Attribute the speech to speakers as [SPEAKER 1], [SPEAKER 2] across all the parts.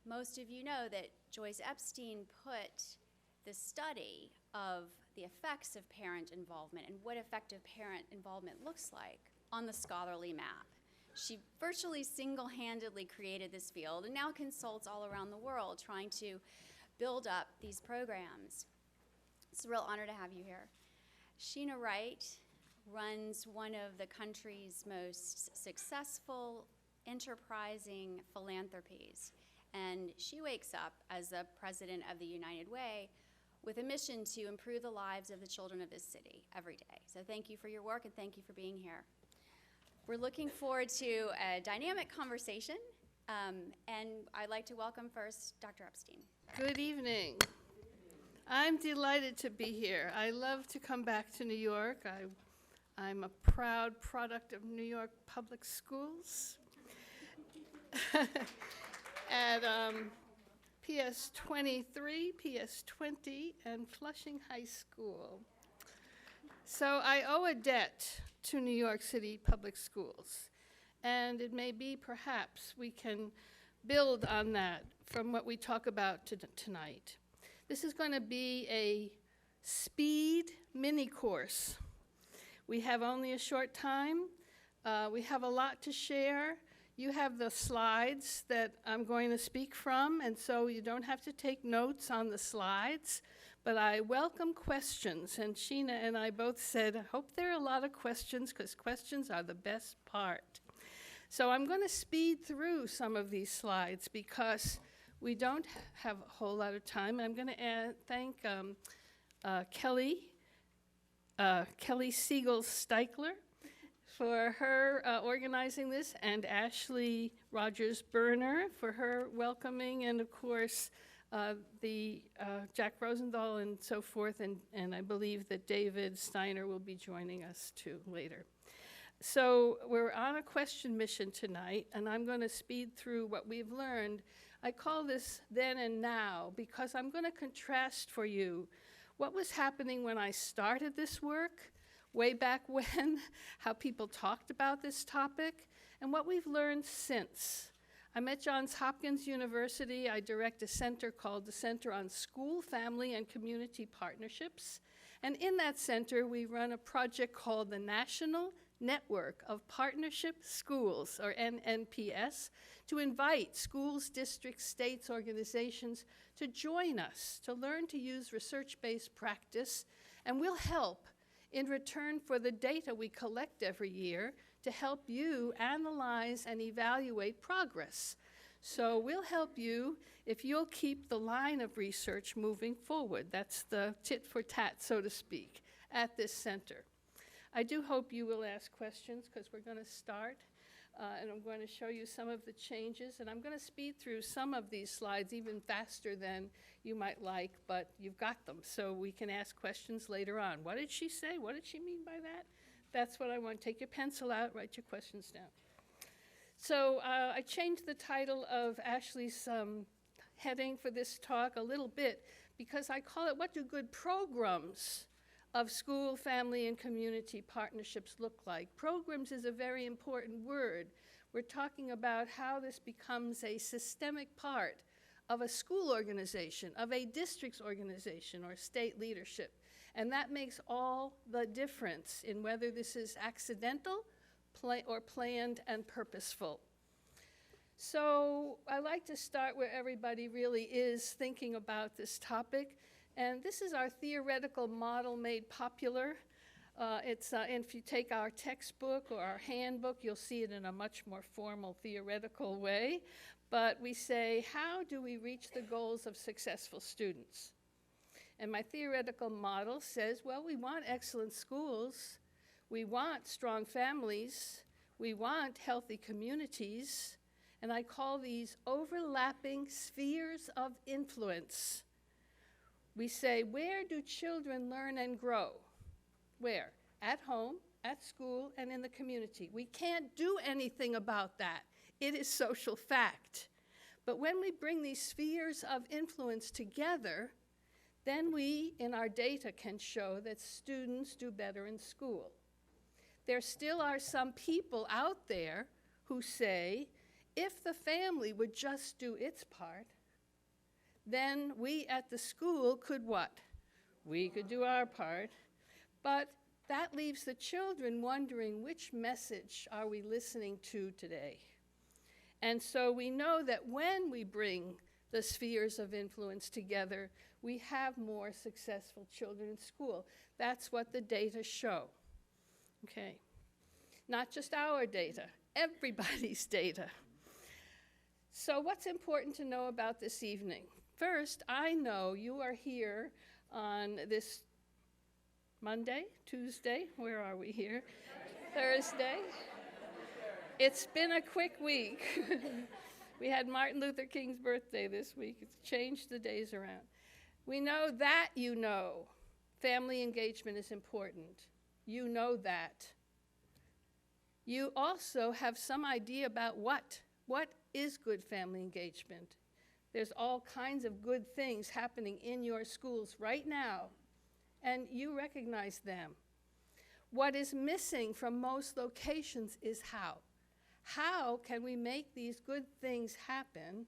[SPEAKER 1] most of you know that Joyce Epstein put the study of the effects of parent involvement and what effective parent involvement looks like on the scholarly map. She virtually single-handedly created this field and now consults all around the world trying to build up these programs. It's a real honor to have you here. Sheena Wright runs one of the country's most successful, enterprising philanthropies. And she wakes up as the president of the United Way with a mission to improve the lives of the children of this city every day. So thank you for your work and thank you for being here. We're looking forward to a dynamic conversation, and I'd like to welcome first Dr. Epstein.
[SPEAKER 2] Good evening. I'm delighted to be here. I love to come back to New York. I'm a proud product of New York Public Schools at PS 23, PS 20, and Flushing High School. So I owe a debt to New York City Public Schools, and it may be perhaps we can build on that from what we talk about tonight. This is going to be a speed mini course. We have only a short time. We have a lot to share. You have the slides that I'm going to speak from, and so you don't have to take notes on the slides, but I welcome questions, and Sheena and I both said, I hope there are a lot of questions, because questions are the best part. So I'm going to speed through some of these slides because we don't have a whole lot of time. I'm going to thank Kelly Siegel-Steichler for her organizing this, and Ashley Rogers-Berner for her welcoming, and of course the Jack Rosenthal and so forth, and I believe that David Steiner will be joining us too later. So we're on a question mission tonight, and I'm going to speed through what we've learned. I call this then and now because I'm going to contrast for you what was happening when I started this work, way back when, how people talked about this topic, and what we've learned since. I'm at Johns Hopkins University. I direct a center called the Center on School, Family, and Community Partnerships. And in that center, we run a project called the National Network of Partnership Schools, or NNPS, to invite schools, districts, states, organizations to join us, to learn to use research-based practice, and we'll help in return for the data we collect every year to help you analyze and evaluate progress. So we'll help you if you'll keep the line of research moving forward. That's the tit for tat, so to speak, at this center. I do hope you will ask questions because we're going to start, and I'm going to show you some of the changes, and I'm going to speed through some of these slides even faster than you might like, but you've got them, so we can ask questions later on. What did she say? What did she mean by that? That's what I want. Take your pencil out, write your questions down. So I changed the title of Ashley's heading for this talk a little bit because I call it, What Do Good Programs of School, Family, and Community Partnerships Look Like? Programs is a very important word. We're talking about how this becomes a systemic part of a school organization, of a district's organization, or state leadership. And that makes all the difference in whether this is accidental or planned and purposeful. So I like to start where everybody really is thinking about this topic. And this is our theoretical model made popular. If you take our textbook or our handbook, you'll see it in a much more formal theoretical way. But we say, how do we reach the goals of successful students? And my theoretical model says, well, we want excellent schools, we want strong families, we want healthy communities, and I call these overlapping spheres of influence. We say, where do children learn and grow? Where? At home, at school, and in the community. We can't do anything about that. It is social fact. But when we bring these spheres of influence together, then we, in our data, can show that students do better in school. There still are some people out there who say, if the family would just do its part, then we at the school could what? We could do our part, but that leaves the children wondering, which message are we listening to today? And so we know that when we bring the spheres of influence together, we have more successful children in school. That's what the data show. Okay. Not just our data, everybody's data. So what's important to know about this evening? First, I know you are here on this Monday, Tuesday, where are we here? Thursday. It's been a quick week. We had Martin Luther King's birthday this week. It's changed the days around. We know that you know family engagement is important. You know that. You also have some idea about what is good family engagement. There's all kinds of good things happening in your schools right now, and you recognize them. What is missing from most locations is how. How can we make these good things happen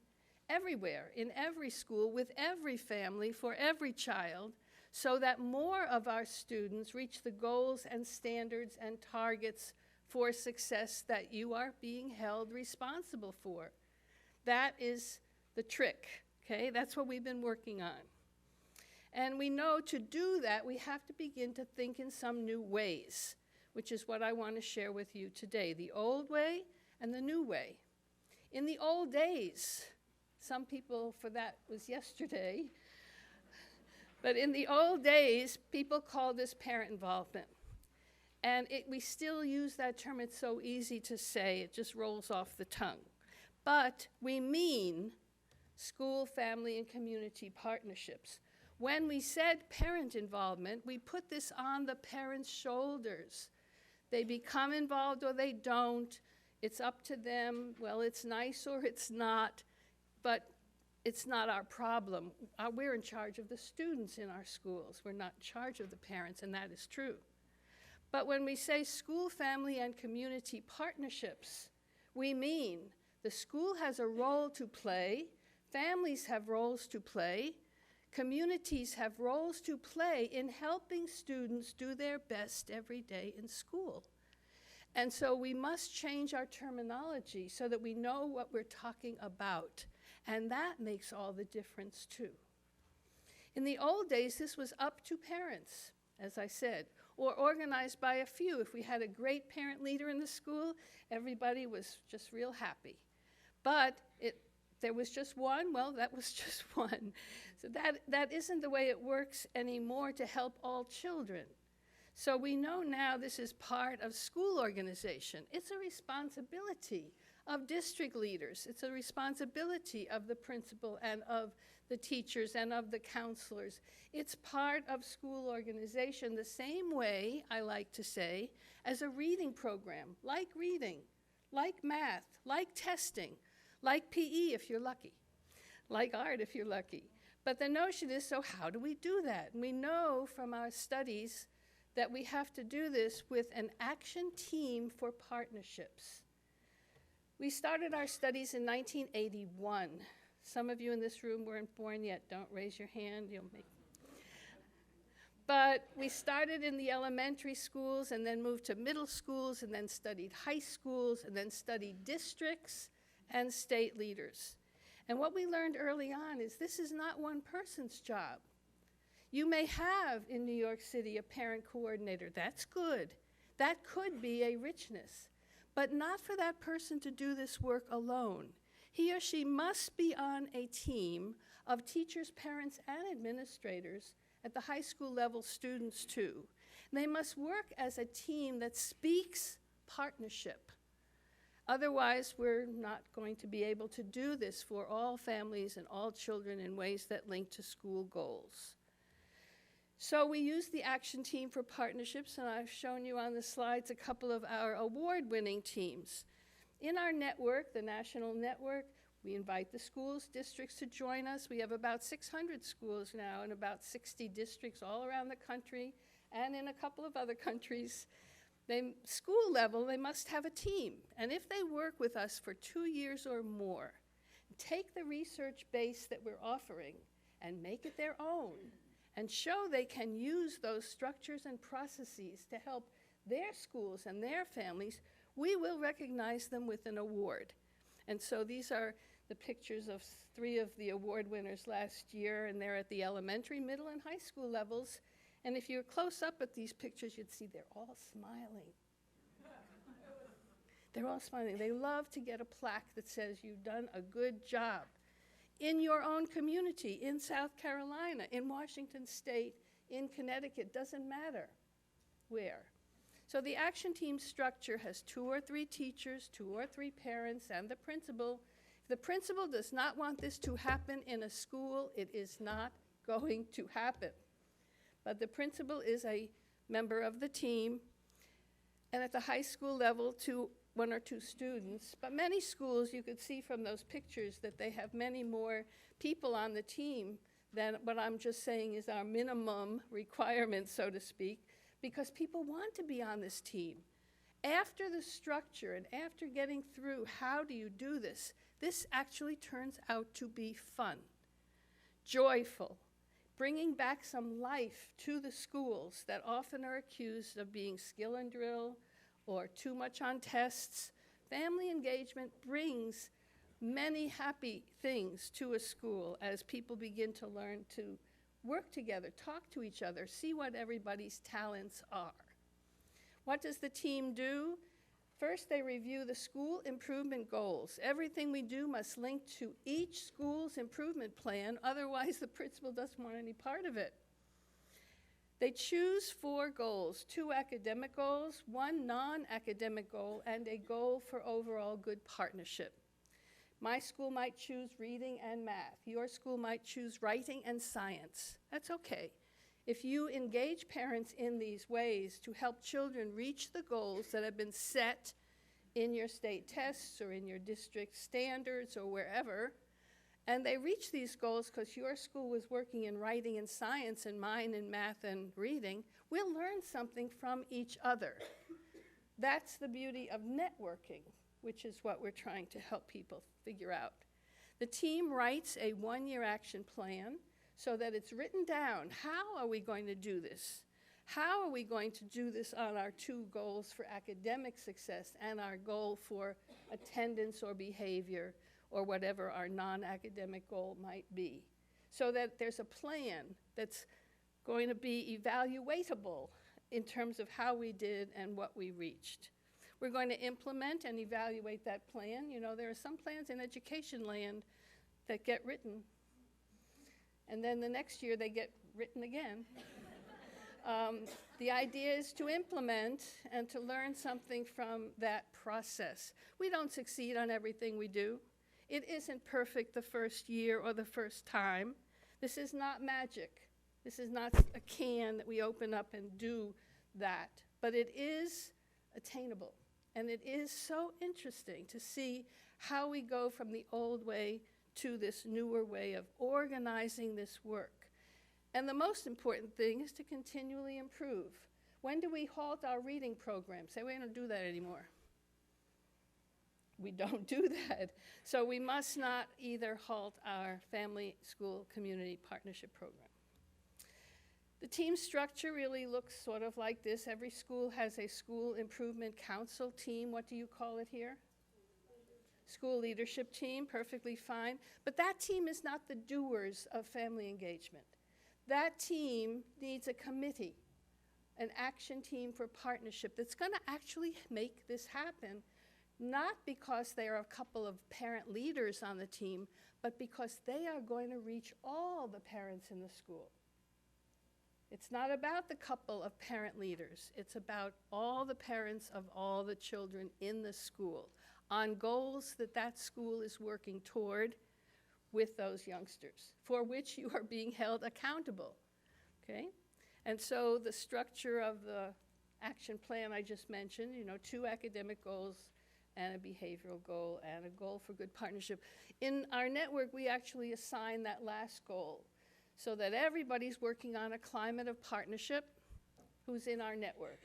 [SPEAKER 2] everywhere, in every school, with every family, for every child, so that more of our students reach the goals and standards and targets for success that you are being held responsible for? That is the trick, okay? That's what we've been working on. And we know to do that, we have to begin to think in some new ways, which is what I want to share with you today, the old way and the new way. In the old days, some people, for that was yesterday, but in the old days, people called this parent involvement. And we still use that term. It's so easy to say, it just rolls off the tongue. But we mean school, family, and community partnerships. When we said parent involvement, we put this on the parents' shoulders. They become involved or they don't. It's up to them. Well, it's nice or it's not, but it's not our problem. We're in charge of the students in our schools. We're not in charge of the parents, and that is true. But when we say school, family, and community partnerships, we mean the school has a role to play, families have roles to play, communities have roles to play in helping students do their best every day in school. And so we must change our terminology so that we know what we're talking about. And that makes all the difference too. In the old days, this was up to parents, as I said, or organized by a few. If we had a great parent leader in the school, everybody was just real happy. But there was just one, well, that was just one. So that isn't the way it works anymore to help all children. So we know now this is part of school organization. It's a responsibility of district leaders. It's a responsibility of the principal and of the teachers and of the counselors. It's part of school organization the same way, I like to say, as a reading program, like reading, like math, like testing, like PE if you're lucky, like art if you're lucky. But the notion is, so how do we do that? And we know from our studies that we have to do this with an action team for partnerships. We started our studies in 1981. Some of you in this room weren't born yet. Don't raise your hand. But we started in the elementary schools and then moved to middle schools and then studied high schools and then studied districts and state leaders. And what we learned early on is this is not one person's job. You may have in New York City a parent coordinator. That's good. That could be a richness. But not for that person to do this work alone. He or she must be on a team of teachers, parents, and administrators at the high school level, students too. They must work as a team that speaks partnership. Otherwise, we're not going to be able to do this for all families and all children in ways that link to school goals. So we use the action team for partnerships, and I've shown you on the slides a couple of our award-winning teams. In our network, the national network, we invite the schools, districts to join us. We have about 600 schools now in about 60 districts all around the country and in a couple of other countries. School level, they must have a team. And if they work with us for 2 years or more, take the research base that we're offering and make it their own and show they can use those structures and processes to help their schools and their families, we will recognize them with an award. And so these are the pictures of 3 of the award winners last year, and they're at the elementary, middle, and high school levels. And if you're close up at these pictures, you'd see they're all smiling. They're all smiling. They love to get a plaque that says you've done a good job in your own community, in South Carolina, in Washington State, in Connecticut, doesn't matter where. So the action team structure has 2 or 3 teachers, 2 or 3 parents, and the principal. If the principal does not want this to happen in a school, it is not going to happen. But the principal is a member of the team, and at the high school level, 1 or 2 students. But many schools, you could see from those pictures that they have many more people on the team than what I'm just saying is our minimum requirement, so to speak, because people want to be on this team. After the structure and after getting through how do you do this, this actually turns out to be fun, joyful, bringing back some life to the schools that often are accused of being skill and drill or too much on tests. Family engagement brings many happy things to a school as people begin to learn to work together, talk to each other, see what everybody's talents are. What does the team do? First, they review the school improvement goals. Everything we do must link to each school's improvement plan, otherwise the principal doesn't want any part of it. They choose 4 goals, 2 academic goals, 1 non-academic goal, and a goal for overall good partnership. My school might choose reading and math. Your school might choose writing and science. That's okay. If you engage parents in these ways to help children reach the goals that have been set in your state tests or in your district standards or wherever, and they reach these goals because your school was working in writing and science and mine in math and reading, we'll learn something from each other. That's the beauty of networking, which is what we're trying to help people figure out. The team writes a 1-year action plan so that it's written down. How are we going to do this? How are we going to do this on our 2 goals for academic success and our goal for attendance or behavior or whatever our non-academic goal might be? So that there's a plan that's going to be evaluatable in terms of how we did and what we reached. We're going to implement and evaluate that plan. You know, there are some plans in education land that get written, and then the next year they get written again. The idea is to implement and to learn something from that process. We don't succeed on everything we do. It isn't perfect the first year or the first time. This is not magic. This is not a can that we open up and do that, but it is attainable. And it is so interesting to see how we go from the old way to this newer way of organizing this work. And the most important thing is to continually improve. When do we halt our reading program? Say, we don't do that anymore. We don't do that. So we must not either halt our family, school, community partnership program. The team structure really looks sort of like this. Every school has a school improvement council team. What do you call it here? School leadership team, perfectly fine. But that team is not the doers of family engagement. That team needs a committee, an action team for partnership that's going to actually make this happen, not because there are a couple of parent leaders on the team, but because they are going to reach all the parents in the school. It's not about the couple of parent leaders. It's about all the parents of all the children in the school on goals that that school is working toward with those youngsters, for which you are being held accountable, okay? And so the structure of the action plan I just mentioned, 2 academic goals and a behavioral goal and a goal for good partnership. In our network, we actually assign that last goal so that everybody's working on a climate of partnership who's in our network,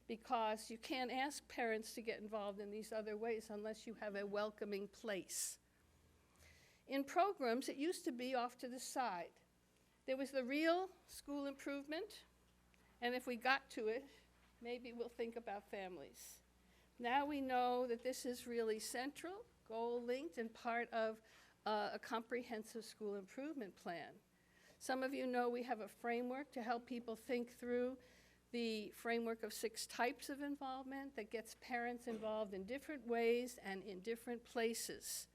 [SPEAKER 2] because you can't ask parents to get involved in these other ways unless you have a welcoming place. In programs, it used to be off to the side. There was the real school improvement, and if we got to it, maybe we'll think about families. Now we know that this is really central, goal-linked, and part of a comprehensive school improvement plan. Some of you know we have a framework to help people think through the framework of 6 types of involvement that gets parents involved in different ways and in different places.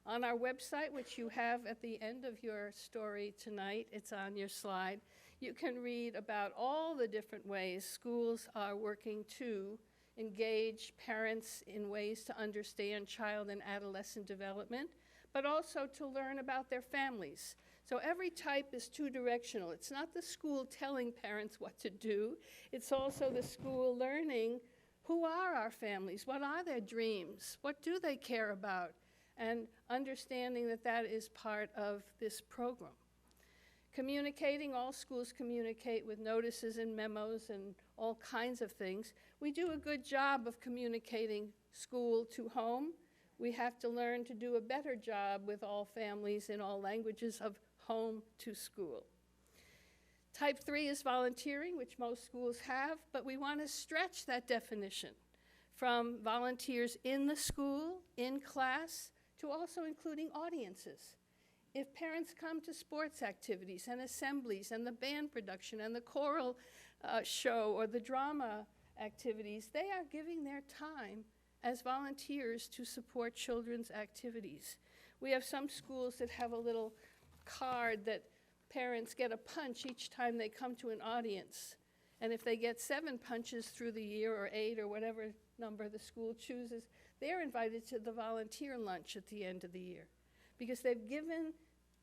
[SPEAKER 2] On our website, which you have at the end of your story tonight, it's on your slide, you can read about all the different ways schools are working to engage parents in ways to understand child and adolescent development, but also to learn about their families. So every type is 2-directional. It's not the school telling parents what to do. It's also the school learning who are our families, what are their dreams, what do they care about, and understanding that that is part of this program. Communicating, all schools communicate with notices and memos and all kinds of things. We do a good job of communicating school to home. We have to learn to do a better job with all families in all languages of home to school. Type 3 is volunteering, which most schools have, but we want to stretch that definition from volunteers in the school, in class, to also including audiences. If parents come to sports activities and assemblies and the band production and the choral show or the drama activities, they are giving their time as volunteers to support children's activities. We have some schools that have a little card that parents get a punch each time they come to an audience. And if they get 7 punches through the year, or 8, or whatever number the school chooses, they're invited to the volunteer lunch at the end of the year, because they've given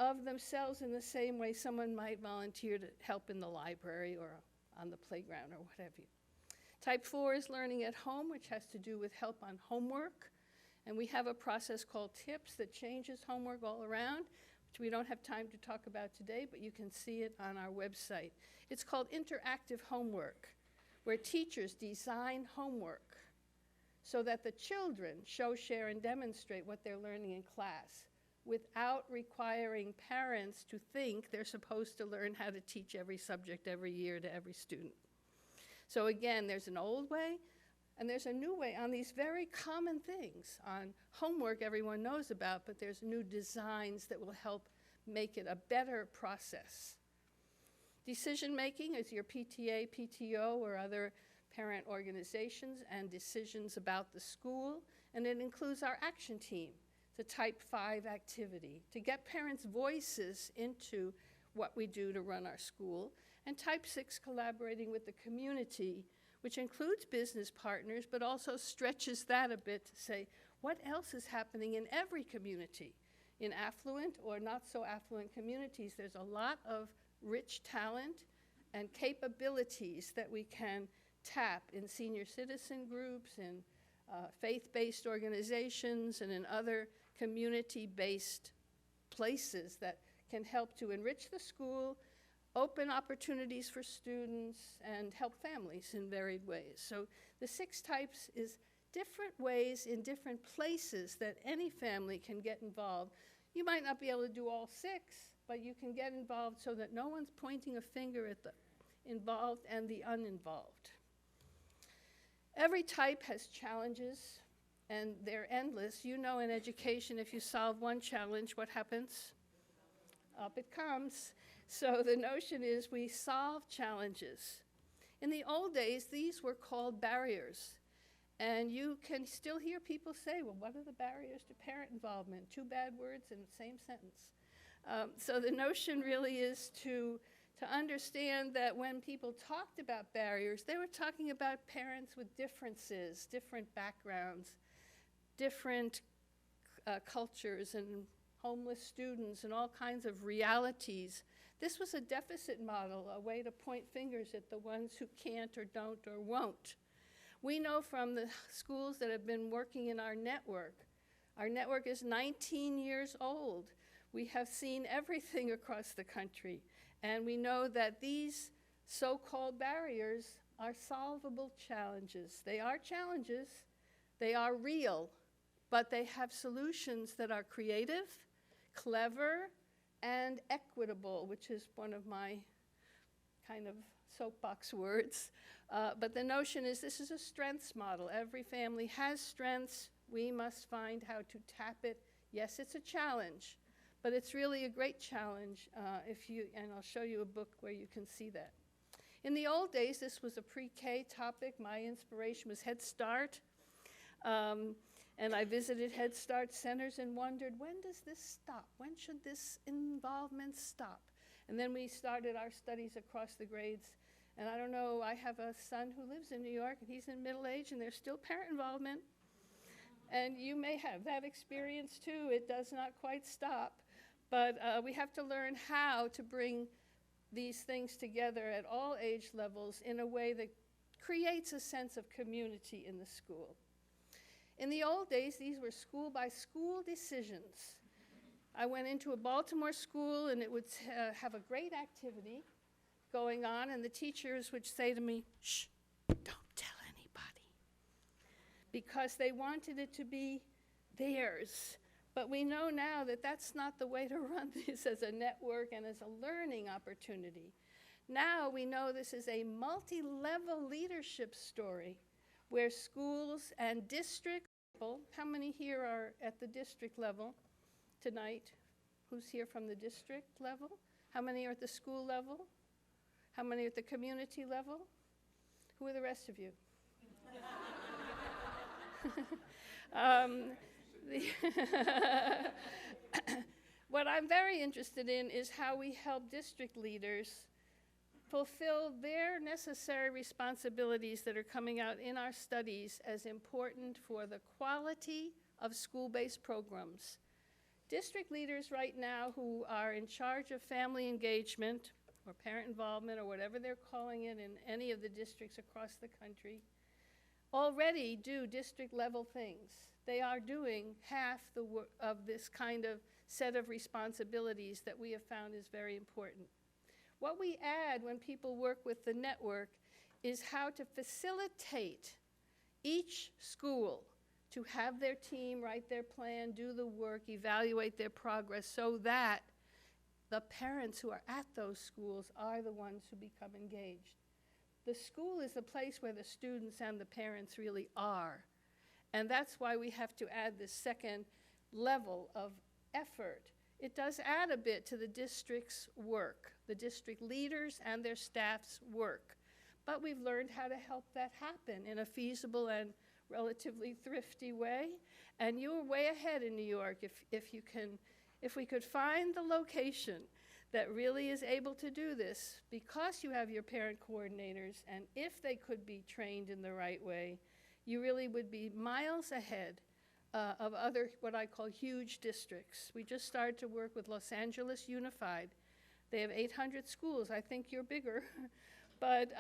[SPEAKER 2] of themselves in the same way someone might volunteer to help in the library or on the playground or what have you. Type 4 is learning at home, which has to do with help on homework. And we have a process called TIPS that changes homework all around, which we don't have time to talk about today, but you can see it on our website. It's called interactive homework, where teachers design homework so that the children show, share, and demonstrate what they're learning in class without requiring parents to think they're supposed to learn how to teach every subject every year to every student. So again, there's an old way and there's a new way on these very common things. On homework everyone knows about, but there's new designs that will help make it a better process. Decision making is your PTA, PTO, or other parent organizations, and decisions about the school, and it includes our action team, the Type 5 activity, to get parents' voices into what we do to run our school, and Type 6 collaborating with the community, which includes business partners, but also stretches that a bit to say, what else is happening in every community? In affluent or not so affluent communities, there's a lot of rich talent and capabilities that we can tap in senior citizen groups, in faith-based organizations, and in other community-based places that can help to enrich the school, open opportunities for students, and help families in varied ways. So the 6 types is different ways in different places that any family can get involved. You might not be able to do all 6, but you can get involved so that no one's pointing a finger at the involved and the uninvolved. Every type has challenges, and they're endless. You know, in education, if you solve one challenge, what happens? Up it comes. So the notion is we solve challenges. In the old days, these were called barriers. And you can still hear people say, well, what are the barriers to parent involvement? 2 bad words in the same sentence. So the notion really is to understand that when people talked about barriers, they were talking about parents with differences, different backgrounds, different cultures, and homeless students, and all kinds of realities. This was a deficit model, a way to point fingers at the ones who can't or don't or won't. We know from the schools that have been working in our network is 19 years old. We have seen everything across the country, and we know that these so-called barriers are solvable challenges. They are challenges, they are real, but they have solutions that are creative, clever, and equitable, which is one of my kind of soapbox words. But the notion is this is a strengths model. Every family has strengths. We must find how to tap it. Yes, it's a challenge, but it's really a great challenge and I'll show you a book where you can see that. In the old days, this was a pre-K topic. My inspiration was Head Start. And I visited Head Start centers and wondered, when does this stop? When should this involvement stop? And then we started our studies across the grades. And I don't know, I have a son who lives in New York, and he's in middle age, and there's still parent involvement. And you may have that experience too. It does not quite stop. But we have to learn how to bring these things together at all age levels in a way that creates a sense of community in the school. In the old days, these were school-by-school decisions. I went into a Baltimore school, and it would have a great activity going on, and the teachers would say to me, "Shh, don't tell anybody," because they wanted it to be theirs. But we know now that that's not the way to run this as a network and as a learning opportunity. Now we know this is a multi-level leadership story where schools and districts, how many here are at the district level tonight? Who's here from the district level? How many are at the school level? How many are at the community level? Who are the rest of you? What I'm very interested in is how we help district leaders fulfill their necessary responsibilities that are coming out in our studies as important for the quality of school-based programs. District leaders right now who are in charge of family engagement or parent involvement or whatever they're calling it in any of the districts across the country already do district-level things. They are doing half the work of this kind of set of responsibilities that we have found is very important. What we add when people work with the network is how to facilitate each school to have their team write their plan, do the work, evaluate their progress, so that the parents who are at those schools are the ones who become engaged. The school is the place where the students and the parents really are. And that's why we have to add this second level of effort. It does add a bit to the district's work, the district leaders and their staff's work. But we've learned how to help that happen in a feasible and relatively thrifty way. And you're way ahead in New York if we could find the location that really is able to do this, because you have your parent coordinators, and if they could be trained in the right way, you really would be miles ahead of other, what I call huge districts. We just started to work with Los Angeles Unified. They have 800 schools. I think you're bigger. But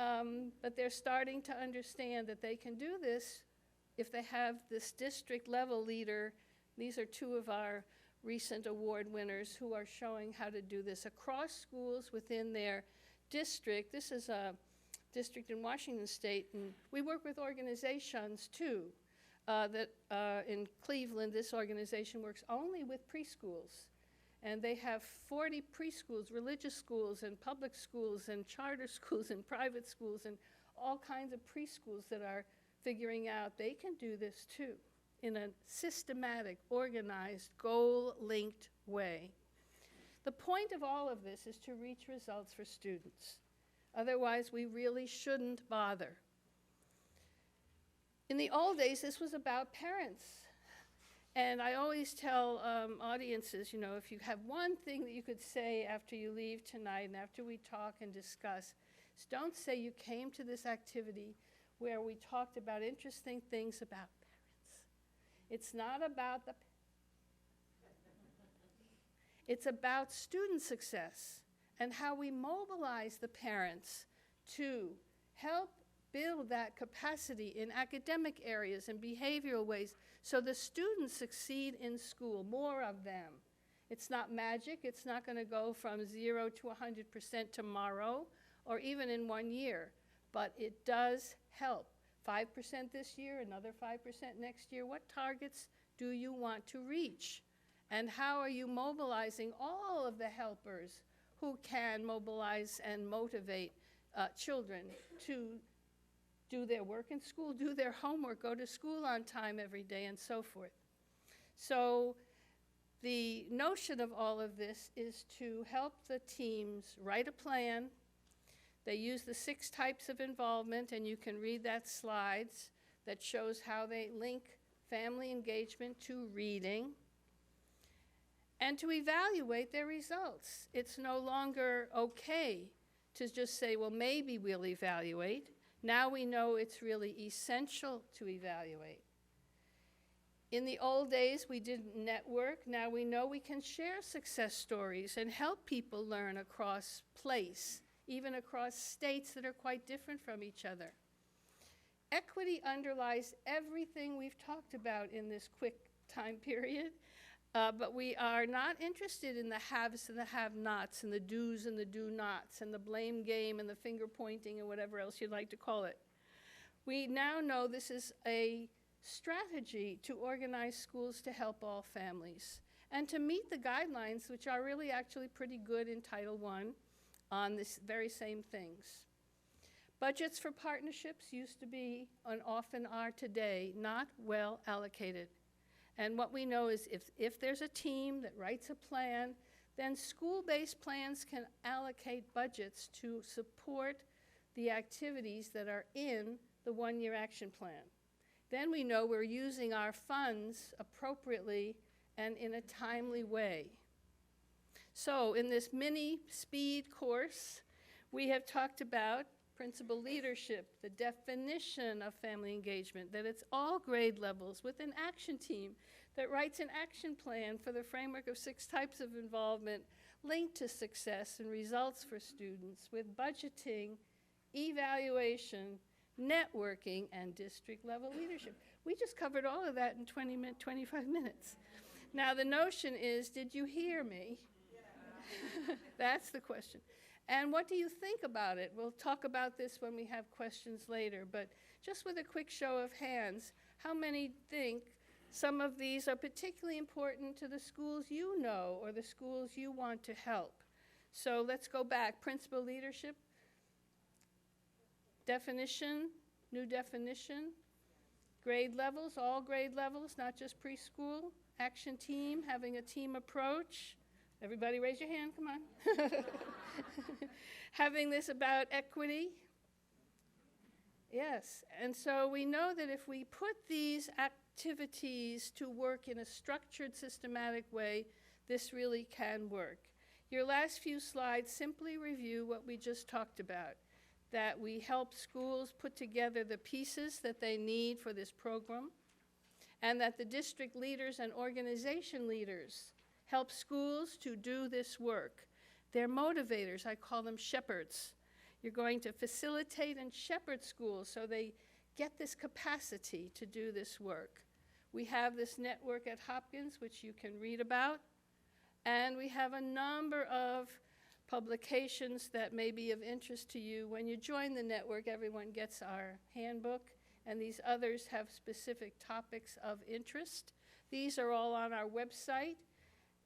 [SPEAKER 2] they're starting to understand that they can do this if they have this district level leader. These are two of our recent award winners who are showing how to do this across schools within their district. This is a district in Washington State, and we work with organizations too. In Cleveland, this organization works only with preschools. And they have 40 preschools, religious schools, and public schools, and charter schools, and private schools, and all kinds of preschools that are figuring out they can do this too in a systematic, organized, goal-linked way. The point of all of this is to reach results for students. Otherwise, we really shouldn't bother. In the old days, this was about parents. And I always tell audiences, you know, if you have one thing that you could say after you leave tonight and after we talk and discuss, is don't say you came to this activity where we talked about interesting things about parents. It's not about it's about student success and how we mobilize the parents to help build that capacity in academic areas and behavioral ways so the students succeed in school, more of them. It's not magic. It's not going to go from 0 to 100% tomorrow or even in 1 year, but it does help. 5% this year, another 5% next year. What targets do you want to reach? And how are you mobilizing all of the helpers who can mobilize and motivate children to do their work in school, do their homework, go to school on time every day, and so forth. So the notion of all of this is to help the teams write a plan. They use the 6 types of involvement, and you can read that slides that shows how they link family engagement to reading, and to evaluate their results. It's no longer okay to just say, well, maybe we'll evaluate. Now we know it's really essential to evaluate. In the old days, we didn't network. Now we know we can share success stories and help people learn across place, even across states that are quite different from each other. Equity underlies everything we've talked about in this quick time period, but we are not interested in the haves and the have-nots and the do's and the do-nots and the blame game and the finger pointing and whatever else you'd like to call it. We now know this is a strategy to organize schools to help all families and to meet the guidelines, which are really actually pretty good in Title I on this very same things. Budgets for partnerships used to be, and often are today, not well allocated. And what we know is if there's a team that writes a plan, then school-based plans can allocate budgets to support the activities that are in the one-year action plan. Then we know we're using our funds appropriately and in a timely way. So in this mini speed course, we have talked about principal leadership, the definition of family engagement, that it's all grade levels with an action team that writes an action plan for the framework of 6 types of involvement linked to success and results for students with budgeting, evaluation, networking, and district-level leadership. We just covered all of that in 25 minutes. Now, the notion is, did you hear me? Yeah. That's the question. And what do you think about it? We'll talk about this when we have questions later, but just with a quick show of hands, how many think some of these are particularly important to the schools you know or the schools you want to help? So let's go back. Principal leadership. Definition, new definition, grade levels, all grade levels, not just preschool. Action team, having a team approach. Everybody raise your hand, come on. Having this about equity. Yes, and so we know that if we put these activities to work in a structured, systematic way, this really can work. Your last few slides simply review what we just talked about. That we help schools put together the pieces that they need for this program, and that the district leaders and organization leaders help schools to do this work. They're motivators. I call them shepherds. You're going to facilitate and shepherd schools so they get this capacity to do this work. We have this network at Hopkins, which you can read about, and we have a number of publications that may be of interest to you. When you join the network, everyone gets our handbook, and these others have specific topics of interest. These are all on our website.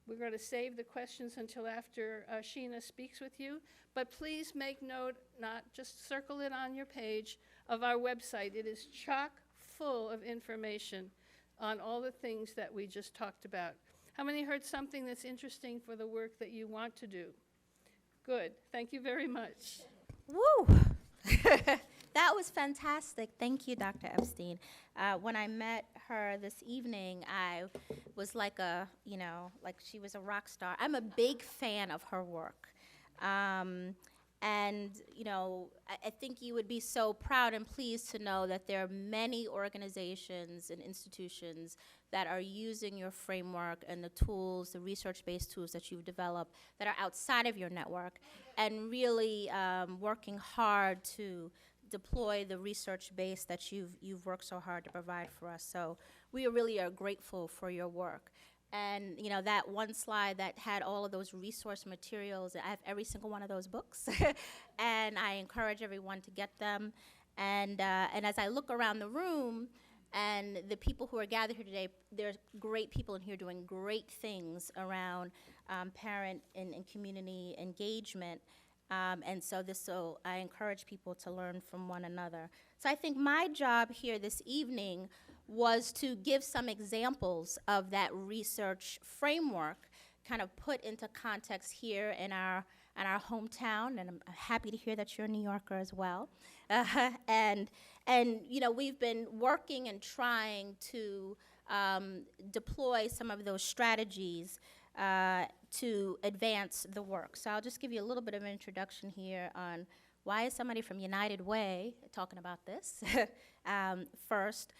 [SPEAKER 2] We're going to save the questions until after Sheena speaks with you, but please make note, not just circle it on your page, of our website. It is chock full of information on all the things that we just talked about. How many heard something that's interesting for the work that you want to do? Good. Thank you very much.
[SPEAKER 3] Woo! That was fantastic. Thank you, Dr. Epstein. When I met her this evening, I was like like she was a rock star. I'm a big fan of her work. And, I think you would be so proud and pleased to know that there are many organizations and institutions that are using your framework and the tools, the research-based tools that you've developed that are outside of your network, and really working hard to deploy the research base that you've worked so hard to provide for us. So we really are grateful for your work. And that one slide that had all of those resource materials, I have every single one of those books, and I encourage everyone to get them. And as I look around the room, And the people who are gathered here today, there's great people in here doing great things around parent and community engagement. And so I encourage people to learn from one another. So I think my job here this evening was to give some examples of that research framework, kind of put into context here in our hometown, and I'm happy to hear that you're a New Yorker as well. And you know, we've been working and trying to deploy some of those strategies to advance the work. So I'll just give you a little bit of an introduction here on why is somebody from United Way talking about this first.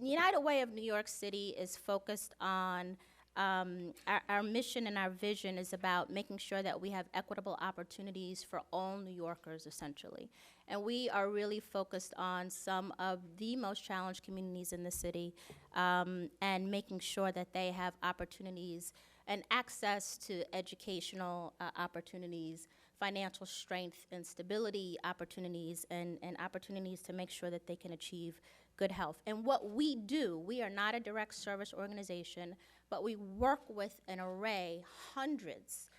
[SPEAKER 3] United Way of New York City is focused on our mission and our vision is about making sure that we have equitable opportunities for all New Yorkers, essentially. And we are really focused on some of the most challenged communities in the city and making sure that they have opportunities and access to educational opportunities, financial strength and stability opportunities, and opportunities to make sure that they can achieve good health. And what we do, we are not a direct service organization, but we work with an array, hundreds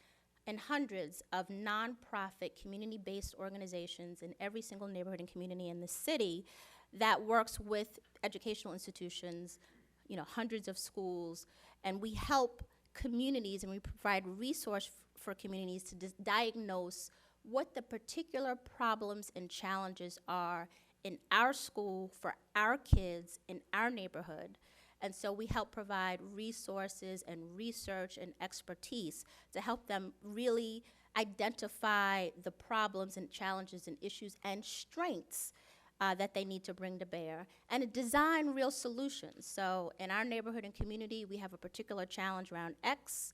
[SPEAKER 3] and hundreds of nonprofit community-based organizations in every single neighborhood and community in the city that works with educational institutions, you know, hundreds of schools, and we help communities and we provide resource for communities to diagnose what the particular problems and challenges are in our school for our kids in our neighborhood. And so we help provide resources and research and expertise to help them really identify the problems and challenges and issues and strengths that they need to bring to bear, and design real solutions. So in our neighborhood and community, we have a particular challenge around X,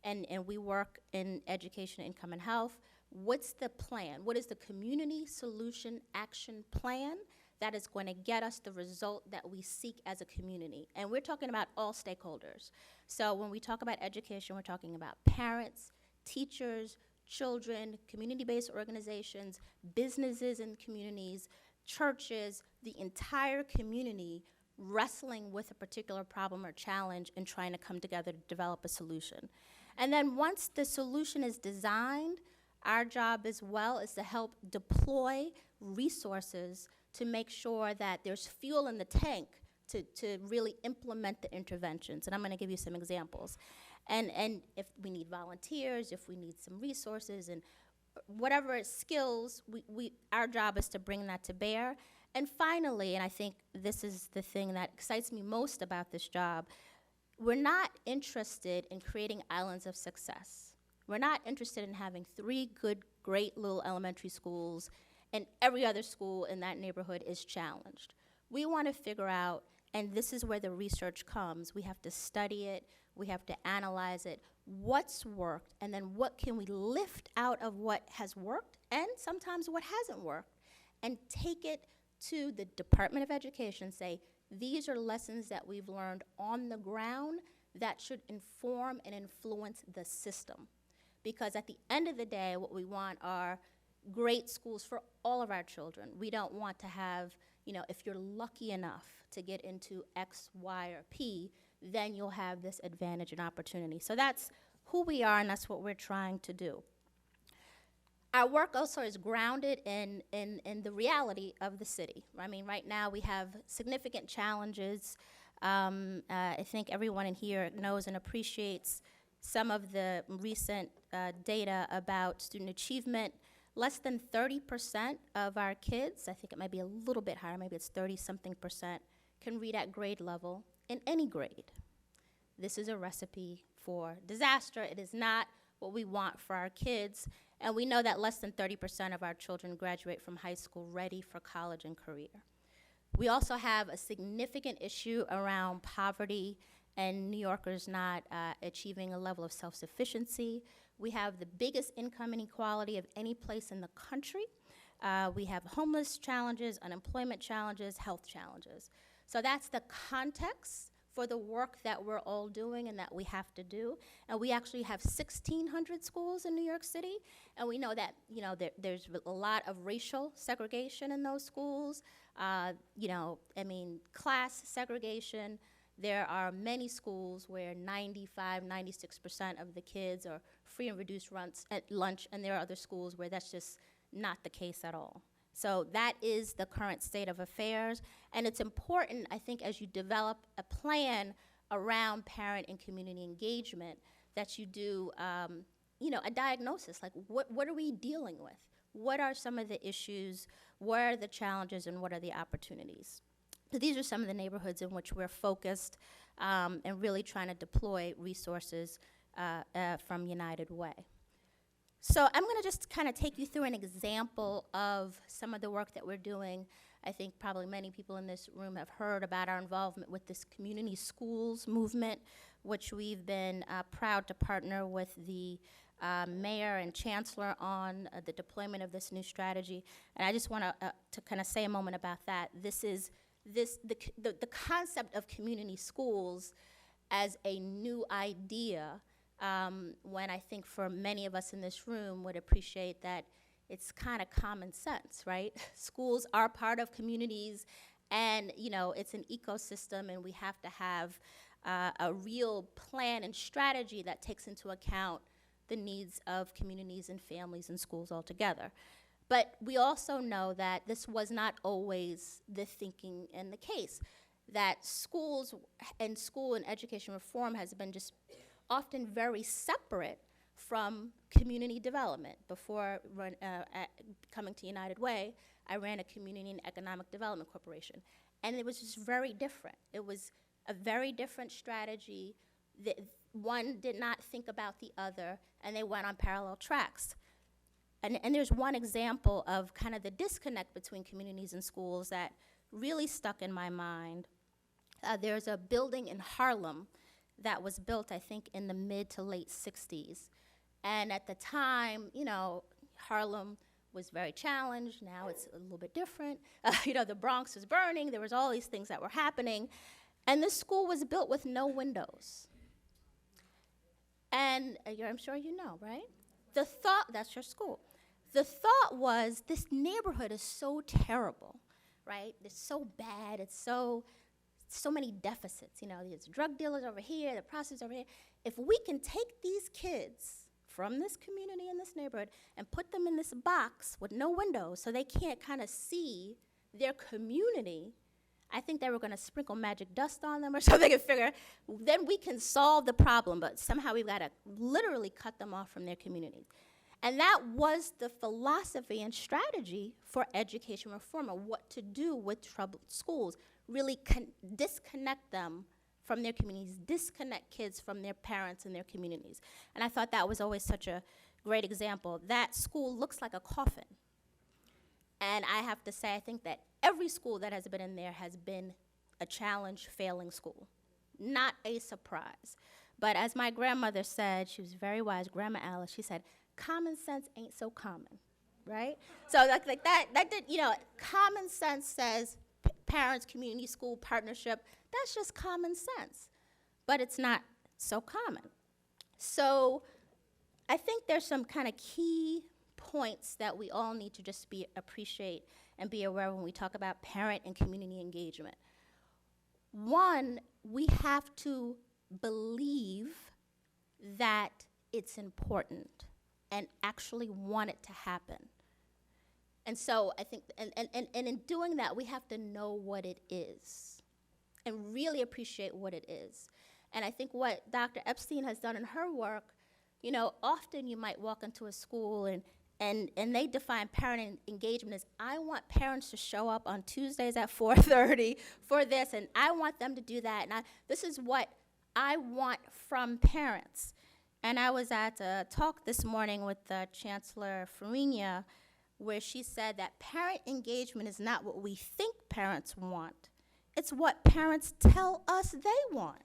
[SPEAKER 3] and we work in education, income, and health. What's the plan? What is the community solution action plan that is going to get us the result that we seek as a community? And we're talking about all stakeholders. So when we talk about education, we're talking about parents, teachers, children, community-based organizations, businesses and communities, churches, the entire community wrestling with a particular problem or challenge and trying to come together to develop a solution. And then once the solution is designed, our job as well is to help deploy resources to make sure that there's fuel in the tank to really implement the interventions. And I'm going to give you some examples. And if we need volunteers, if we need some resources, and whatever skills, our job is to bring that to bear. And finally, and I think this is the thing that excites me most about this job, we're not interested in creating islands of success. We're not interested in having 3 good, great little elementary schools and every other school in that neighborhood is challenged. We want to figure out, and this is where the research comes, we have to study it, we have to analyze it, what's worked, and then what can we lift out of what has worked, and sometimes what hasn't worked, and take it to the Department of Education, say, these are lessons that we've learned on the ground that should inform and influence the system. Because at the end of the day, what we want are great schools for all of our children. We don't want to have, you know, if you're lucky enough to get into X, Y, or P, then you'll have this advantage and opportunity. So that's who we are, and that's what we're trying to do. Our work also is grounded in the reality of the city. I mean, right now we have significant challenges. I think everyone in here knows and appreciates some of the recent data about student achievement. Less than 30% of our kids, I think it might be a little bit higher, maybe it's 30-something%, can read at grade level in any grade. This is a recipe for disaster. It is not what we want for our kids, and we know that less than 30% of our children graduate from high school ready for college and career. We also have a significant issue around poverty and New Yorkers not achieving a level of self-sufficiency. We have the biggest income inequality of any place in the country. We have homeless challenges, unemployment challenges, health challenges. So that's the context for the work that we're all doing and that we have to do. And we actually have 1,600 schools in New York City, and we know that, you know, there's a lot of racial segregation in those schools. You know, I mean, class segregation. There are many schools where 95, 96% of the kids are free and reduced lunch, and there are other schools where that's just not the case at all. So that is the current state of affairs, and it's important, I think, as you develop a plan around parent and community engagement, that you do, you know, a diagnosis, like what are we dealing with? What are some of the issues, what are the challenges, and what are the opportunities? So these are some of the neighborhoods in which we're focused and really trying to deploy resources from United Way. So I'm going to just kind of take you through an example of some of the work that we're doing. I think probably many people in this room have heard about our involvement with this community schools movement, which we've been proud to partner with the mayor and chancellor on the deployment of this new strategy. And I just want to kind of say a moment about that. This is the concept of community schools as a new idea, when I think for many of us in this room would appreciate that it's kind of common sense, right? Schools are part of communities, and you know, it's an ecosystem, and we have to have a real plan and strategy that takes into account the needs of communities and families and schools altogether. But we also know that this was not always the thinking and the case, that schools and school and education reform has been just often very separate from community development. Before coming to United Way, I ran a community and economic development corporation, and it was just very different. It was a very different strategy. One did not think about the other, and they went on parallel tracks. And there's one example of kind of the disconnect between communities and schools that really stuck in my mind. There's a building in Harlem that was built, I think, in the mid to late 60s. And at the time, you know, Harlem was very challenged. Now it's a little bit different. You know, the Bronx was burning. There was all these things that were happening. And this school was built with no windows. And I'm sure you know, right? The thought, that's your school. The thought was, this neighborhood is so terrible, right? It's so bad. It's so many deficits. You know, there's drug dealers over here, the prostitutes over here. If we can take these kids from this community in this neighborhood and put them in this box with no windows so they can't kind of see their community, I think they were going to sprinkle magic dust on them or something and figure, then we can solve the problem, but somehow we've got to literally cut them off from their communities. And that was the philosophy and strategy for education reform, or what to do with troubled schools. Really disconnect them from their communities, disconnect kids from their parents and their communities. And I thought that was always such a great example. That school looks like a coffin. And I have to say, I think that every school that has been in there has been a challenge, failing school. Not a surprise. But as my grandmother said, she was very wise, Grandma Alice, she said, common sense ain't so common, right? So like that did, you know, common sense says parents, community, school partnership, that's just common sense. But it's not so common. So I think there's some kind of key points that we all need to just appreciate and be aware of when we talk about parent and community engagement. One, we have to believe that it's important and actually want it to happen. And so I think, and in doing that, we have to know what it is and really appreciate what it is. And I think what Dr. Epstein has done in her work, you know, often you might walk into a school and they define parent engagement as, I want parents to show up on Tuesdays at 4:30 for this, and I want them to do that, and this is what I want from parents. And I was at a talk this morning with Chancellor Farina, where she said that parent engagement is not what we think parents want, it's what parents tell us they want.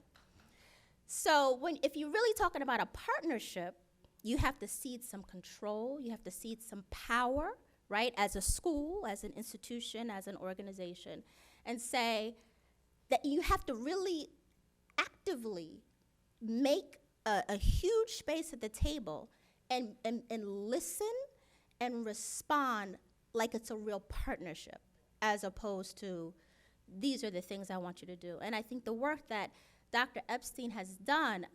[SPEAKER 3] So if you're really talking about a partnership, you have to cede some control, you have to cede some power, right, as a school, as an institution, as an organization, and say that you have to really actively make a huge space at the table and listen and respond like it's a real partnership, as opposed to, these are the things I want you to do. And I think the work that Dr. Epstein has done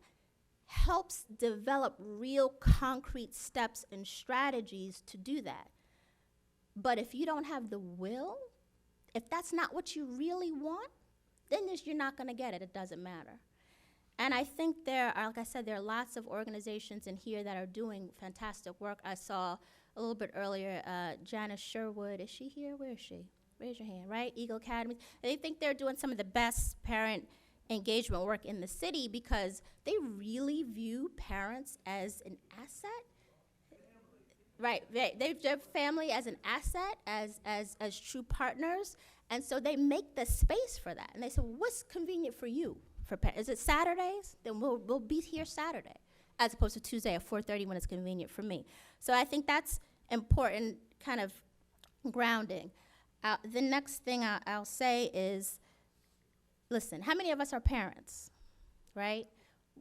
[SPEAKER 3] helps develop real concrete steps and strategies to do that. But if you don't have the will, if that's not what you really want, then you're not gonna get it, it doesn't matter. And I think there are, like I said, there are lots of organizations in here that are doing fantastic work. I saw a little bit earlier, Janice Sherwood, is she here? Where is she? Raise your hand, right? Eagle Academy. They think they're doing some of the best parent engagement work in the city because they really view parents as an asset. Right, they view family as an asset, as true partners, and so they make the space for that. And they say, well, what's convenient for you? Is it Saturdays? Then we'll be here Saturday, as opposed to Tuesday at 4:30 when it's convenient for me. So I think that's important kind of grounding. The next thing I'll say is, listen, how many of us are parents, right?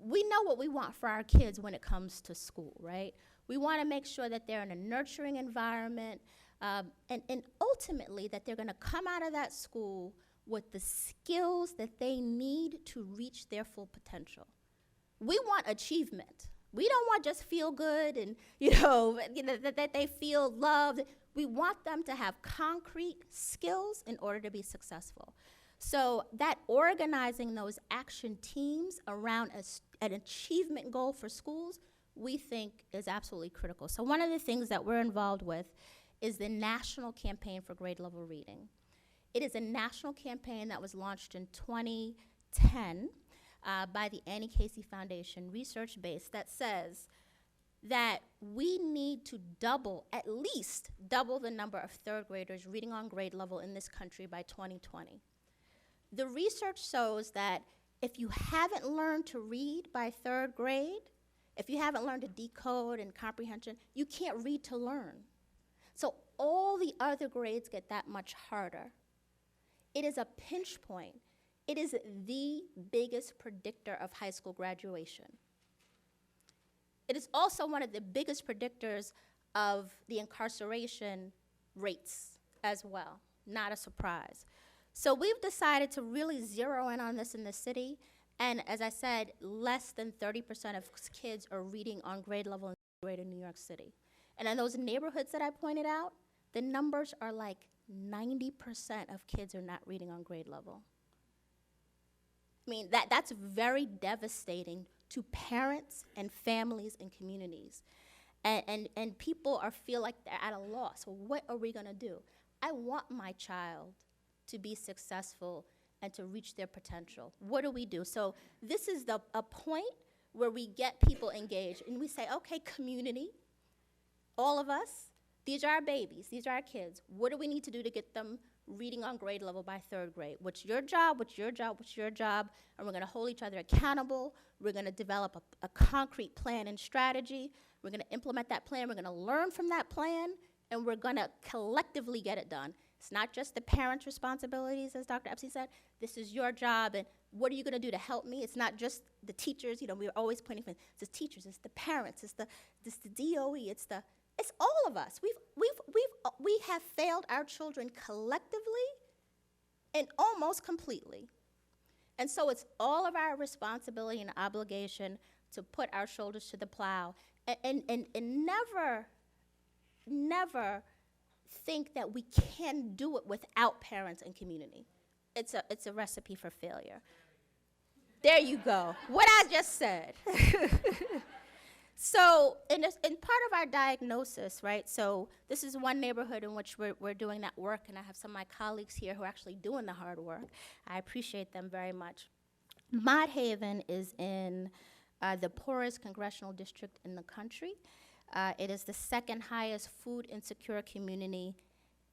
[SPEAKER 3] We know what we want for our kids when it comes to school, right? We want to make sure that they're in a nurturing environment, and ultimately that they're going to come out of that school with the skills that they need to reach their full potential. We want achievement. We don't want just feel good and, that they feel loved. We want them to have concrete skills in order to be successful. So that organizing those action teams around an achievement goal for schools, we think is absolutely critical. So one of the things that we're involved with is the National Campaign for Grade Level Reading. It is a national campaign that was launched in 2010 by the Annie Casey Foundation, research-based, that says that we need to at least double the number of third graders reading on grade level in this country by 2020. The research shows that if you haven't learned to read by third grade, if you haven't learned to decode and comprehension, you can't read to learn. So all the other grades get that much harder. It is a pinch point. It is the biggest predictor of high school graduation. It is also one of the biggest predictors of the incarceration rates as well. Not a surprise. So we've decided to really zero in on this in the city, and as I said, less than 30% of kids are reading on grade level in grade in New York City. And in those neighborhoods that I pointed out, the numbers are like 90% of kids are not reading on grade level. I mean, that's very devastating to parents and families and communities. And people feel like they're at a loss. Well, what are we gonna do? I want my child to be successful and to reach their potential. What do we do? So this is a point where we get people engaged and we say, okay, community, all of us, these are our babies, these are our kids. What do we need to do to get them reading on grade level by third grade? What's your job, what's your job, what's your job? And we're gonna hold each other accountable. We're gonna develop a concrete plan and strategy. We're gonna implement that plan, we're gonna learn from that plan, and we're gonna collectively get it done. It's not just the parents' responsibilities, as Dr. Epstein said. This is your job, and what are you gonna do to help me? It's not just the teachers, we're always pointing fingers. It's the teachers, it's the parents, it's the DOE, it's all of us. We have failed our children collectively and almost completely. And so it's all of our responsibility and obligation to put our shoulders to the plow and never think that we can do it without parents and community. It's a recipe for failure. There you go. What I just said. So, in part of our diagnosis, right, so this is one neighborhood in which we're doing that work, and I have some of my colleagues here who are actually doing the hard work. I appreciate them very much. Mott Haven is in the poorest congressional district in the country. It is the second highest food insecure community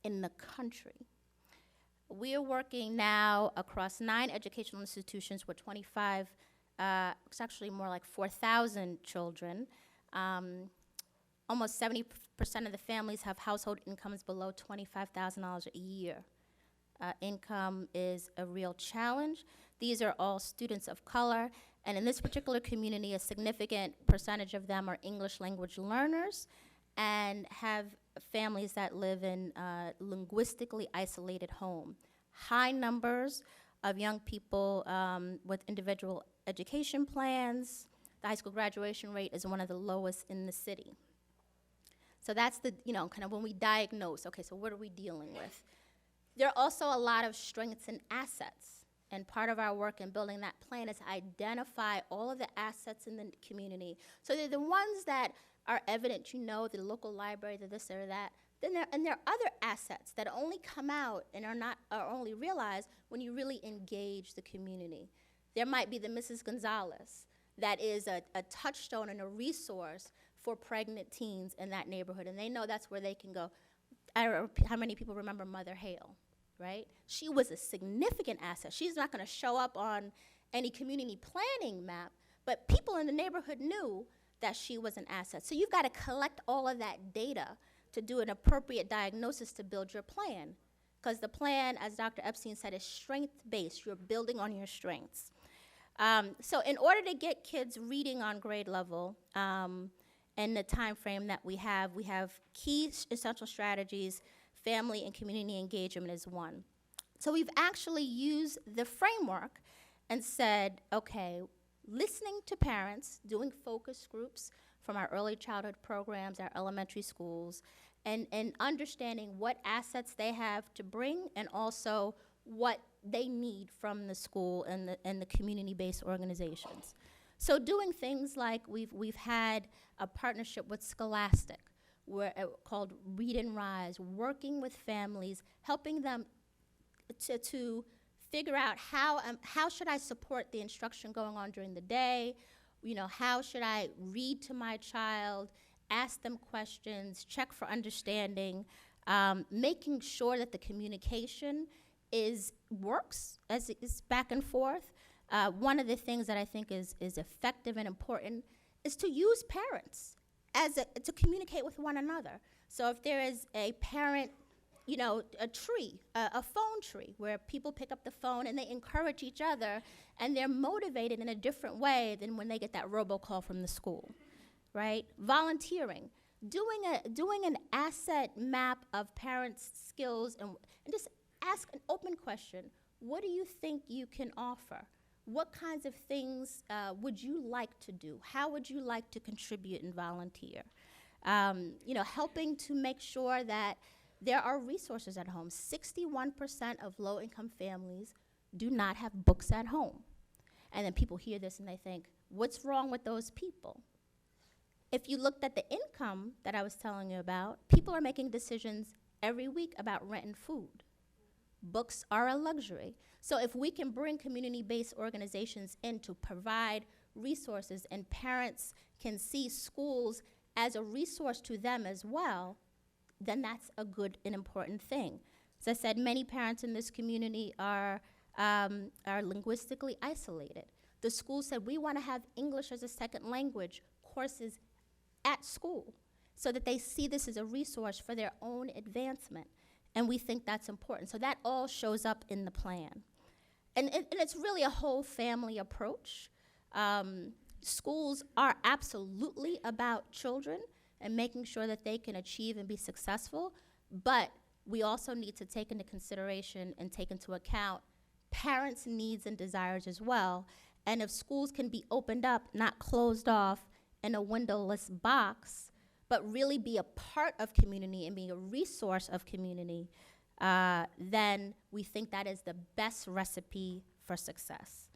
[SPEAKER 3] in the country. We are working now across 9 educational institutions with 25, it's actually more like 4,000 children. Almost 70% of the families have household incomes below $25,000 a year. income is a real challenge. These are all students of color, and in this particular community, a significant percentage of them are English language learners and have families that live in linguistically isolated home. High numbers of young people with individual education plans. The high school graduation rate is one of the lowest in the city. So that's the, kind of when we diagnose, okay, so what are we dealing with? There are also a lot of strengths and assets. And part of our work in building that plan is to identify all of the assets in the community. So they're the ones that are evident, the local library, the this or that. And there are other assets that only come out and are only realized when you really engage the community. There might be the Mrs. Gonzalez that is a touchstone and a resource for pregnant teens in that neighborhood, and they know that's where they can go. How many people remember Mother Hale, right? She was a significant asset. She's not going to show up on any community planning map, but people in the neighborhood knew that she was an asset. So you've got to collect all of that data to do an appropriate diagnosis to build your plan. Because the plan, as Dr. Epstein said, is strength-based. You're building on your strengths. So in order to get kids reading on grade level, in the time frame that we have key essential strategies. Family and community engagement is one. So we've actually used the framework and said, okay, listening to parents, doing focus groups from our early childhood programs, our elementary schools, and understanding what assets they have to bring and also what they need from the school and the community-based organizations. So doing things like we've had a partnership with Scholastic called Read and Rise, working with families, helping them to figure out how should I support the instruction going on during the day, how should I read to my child, ask them questions, check for understanding, making sure that the communication works as it is back and forth. One of the things that I think is effective and important is to use parents to communicate with one another. So if there is a parent, a tree, a phone tree, where people pick up the phone and they encourage each other and they're motivated in a different way than when they get that robocall from the school, right? Volunteering, doing an asset map of parents' skills and just ask an open question. What do you think you can offer? What kinds of things would you like to do? How would you like to contribute and volunteer? Helping to make sure that there are resources at home. 61% of low-income families do not have books at home. And then people hear this and they think, what's wrong with those people? If you looked at the income that I was telling you about, people are making decisions every week about rent and food. Books are a luxury. So if we can bring community-based organizations in to provide resources and parents can see schools as a resource to them as well, then that's a good and important thing. As I said, many parents in this community are linguistically isolated. The school said, we want to have English as a second language courses at school so that they see this as a resource for their own advancement. And we think that's important. So that all shows up in the plan. And it's really a whole family approach. Schools are absolutely about children and making sure that they can achieve and be successful, but we also need to take into consideration and take into account parents' needs and desires as well. And if schools can be opened up, not closed off in a windowless box, but really be a part of community and be a resource of community, then we think that is the best recipe for success.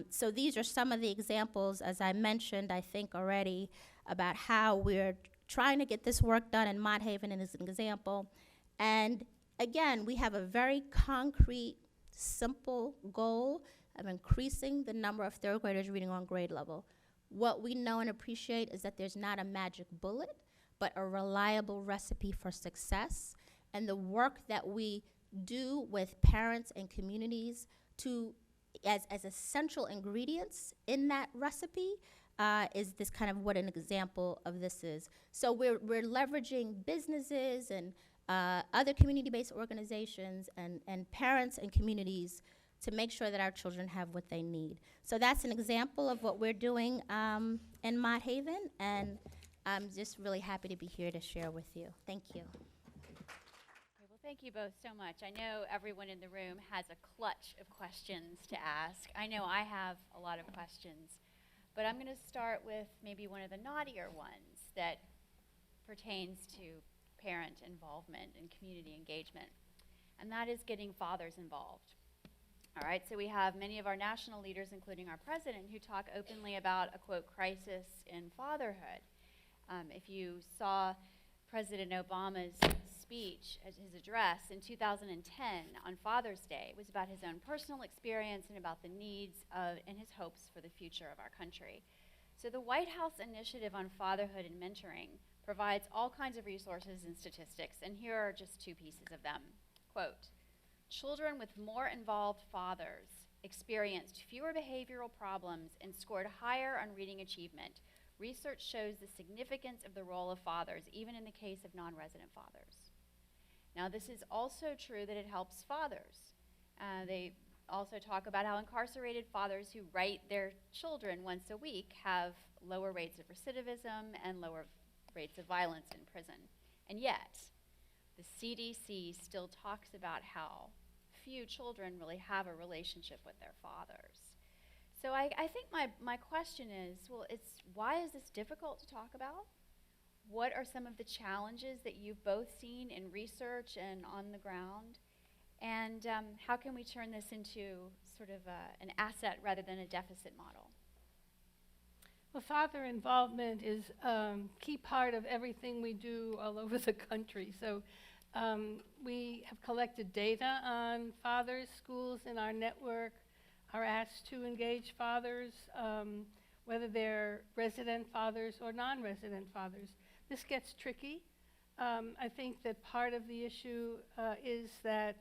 [SPEAKER 3] So these are some of the examples, as I mentioned, I think already, about how we're trying to get this work done in Mott Haven as an example. And again, we have a very concrete, simple goal of increasing the number of third graders reading on grade level. What we know and appreciate is that there's not a magic bullet, but a reliable recipe for success. And the work that we do with parents and communities as essential ingredients in that recipe is this kind of what an example of this is. So we're leveraging businesses and other community-based organizations and parents and communities to make sure that our children have what they need. So that's an example of what we're doing in Mott Haven, and I'm just really happy to be here to share with you. Thank you.
[SPEAKER 1] Okay, well, thank you both so much. I know everyone in the room has a clutch of questions to ask. I know I have a lot of questions, but I'm going to start with maybe one of the naughtier ones that pertains to parent involvement and community engagement, and that is getting fathers involved. All right, so we have many of our national leaders, including our president, who talk openly about a, quote, crisis in fatherhood. If you saw President Obama's speech, his address in 2010 on Father's Day, it was about his own personal experience and about the needs of and his hopes for the future of our country. So the White House Initiative on Fatherhood and Mentoring provides all kinds of resources and statistics, and here are just two pieces of them. Quote, children with more involved fathers experienced fewer behavioral problems and scored higher on reading achievement. Research shows the significance of the role of fathers, even in the case of non-resident fathers. Now, this is also true that it helps fathers. They also talk about how incarcerated fathers who write their children once a week have lower rates of recidivism and lower rates of violence in prison. And yet, the CDC still talks about how few children really have a relationship with their fathers. So I think my question is, well, why is this difficult to talk about? What are some of the challenges that you've both seen in research and on the ground? And how can we turn this into sort of an asset rather than a deficit model?
[SPEAKER 2] Well, father involvement is a key part of everything we do all over the country. So we have collected data on fathers. Schools in our network are asked to engage fathers, whether they're resident fathers or non-resident fathers. This gets tricky. I think that part of the issue is that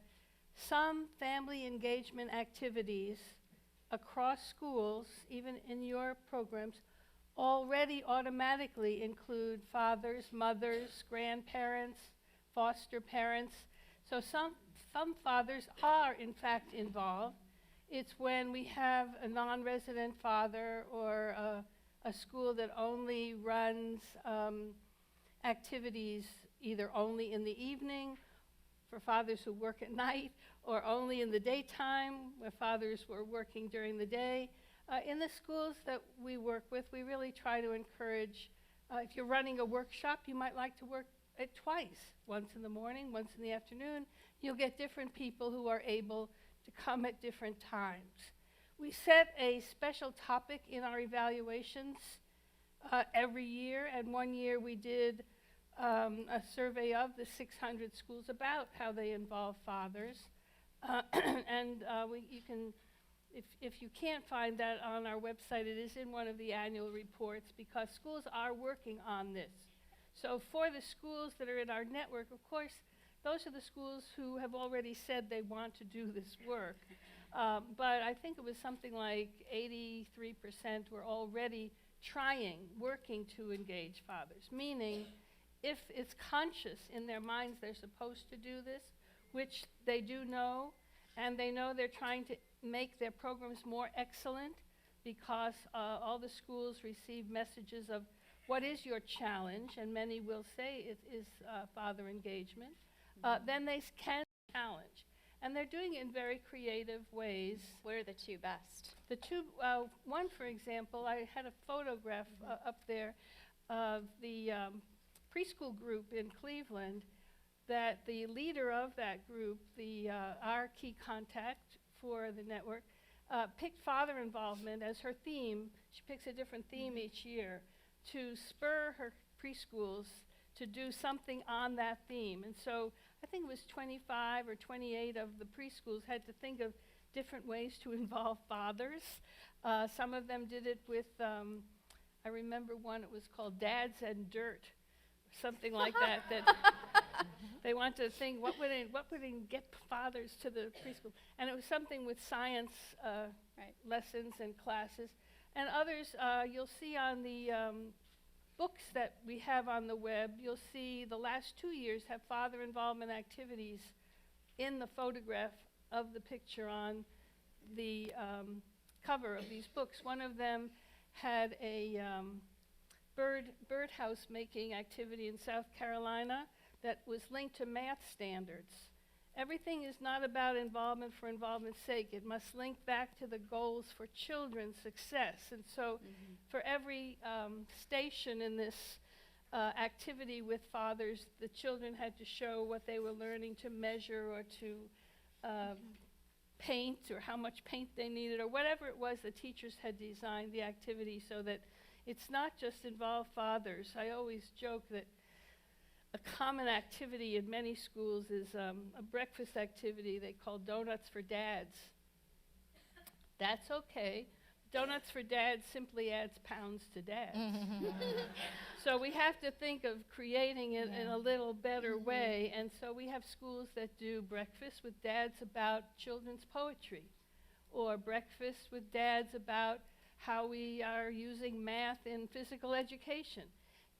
[SPEAKER 2] some family engagement activities across schools, even in your programs, already automatically include fathers, mothers, grandparents, foster parents. So some fathers are, in fact, involved. It's when we have a non-resident father or a school that only runs activities either only in the evening for fathers who work at night or only in the daytime where fathers were working during the day. In the schools that we work with, we really try to encourage, if you're running a workshop, you might like to work it twice, once in the morning, once in the afternoon. You'll get different people who are able to come at different times. We set a special topic in our evaluations every year, and one year we did a survey of the 600 schools about how they involve fathers. And you can, if you can't find that on our website, it is in one of the annual reports because schools are working on this. So for the schools that are in our network, of course, those are the schools who have already said they want to do this work. But I think it was something like 83% were already working to engage fathers, meaning if it's conscious in their minds they're supposed to do this, which they do know, and they know they're trying to make their programs more excellent because all the schools receive messages of what is your challenge, and many will say it is father engagement, then they can challenge. And they're doing it in very creative ways.
[SPEAKER 1] What are the two best?
[SPEAKER 2] The two, one, for example, I had a photograph up there of the preschool group in Cleveland that the leader of that group, our key contact for the network, picked father involvement as her theme. She picks a different theme each year to spur her preschools to do something on that theme. And so I think it was 25 or 28 of the preschools had to think of different ways to involve fathers. Some of them did it with, I remember one, it was called Dads and Dirt, something like that, that they want to think, what would get fathers to the preschool? And it was something with science lessons and classes. And others, you'll see on the books that we have on the web, you'll see the last 2 years have father involvement activities in the photograph of the picture on the cover of these books. One of them had a birdhouse making activity in South Carolina that was linked to math standards. Everything is not about involvement for involvement's sake. It must link back to the goals for children's success. And so for every station in this activity with fathers, the children had to show what they were learning to measure or to paint, or how much paint they needed, or whatever it was. The teachers had designed the activity so that it's not just involve fathers. I always joke that a common activity in many schools is a breakfast activity they call Donuts for Dads. That's okay. Donuts for Dads simply adds pounds to dads. So we have to think of creating it in a little better way. And so we have schools that do breakfast with dads about children's poetry, or breakfast with dads about how we are using math in physical education.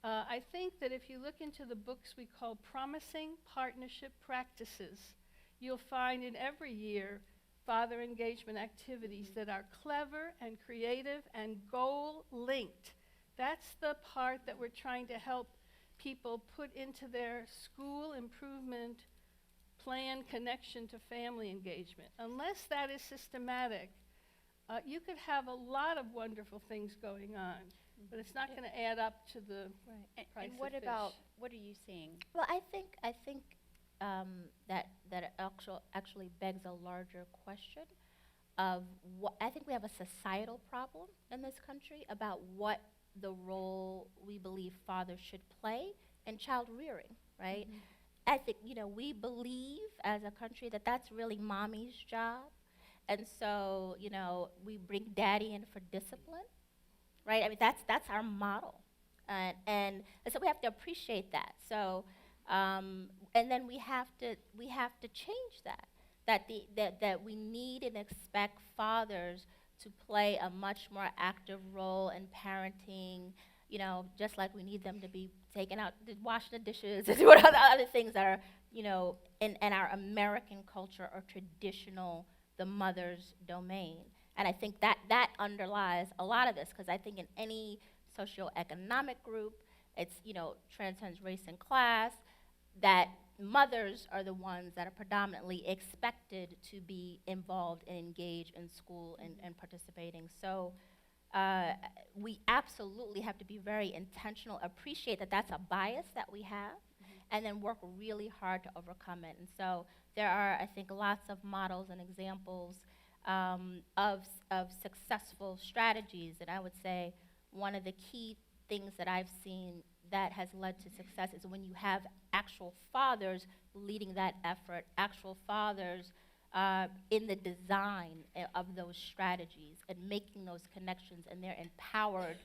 [SPEAKER 2] I think that if you look into the books we call Promising Partnership Practices, you'll find in every year father engagement activities that are clever and creative and goal-linked. That's the part that we're trying to help people put into their school improvement plan connection to family engagement. Unless that is systematic, you could have a lot of wonderful things going on, but it's not going to add up to the price
[SPEAKER 1] And what
[SPEAKER 2] of
[SPEAKER 1] about,
[SPEAKER 2] fish.
[SPEAKER 1] what are you seeing?
[SPEAKER 3] Well, I think that it actually begs a larger question of what I think we have a societal problem in this country about what the role we believe fathers should play in child rearing, right? I think, we believe as a country that that's really mommy's job. And so, we bring daddy in for discipline, right? I mean, that's our model. And so we have to appreciate that. So, and then we have to change that. That we need and expect fathers to play a much more active role in parenting, just like we need them to be taking out, washing the dishes, and doing other things that are, in our American culture or traditional, the mother's domain. And I think that underlies a lot of this, because I think in any socioeconomic group, it's, transcends race and class, that mothers are the ones that are predominantly expected to be involved and engaged in school and participating. So we absolutely have to be very intentional, appreciate that that's a bias that we have, and then work really hard to overcome it. And so there are, I think, lots of models and examples of successful strategies. And I would say one of the key things that I've seen that has led to success is when you have actual fathers leading that effort, actual fathers in the design of those strategies and making those connections, and they're empowered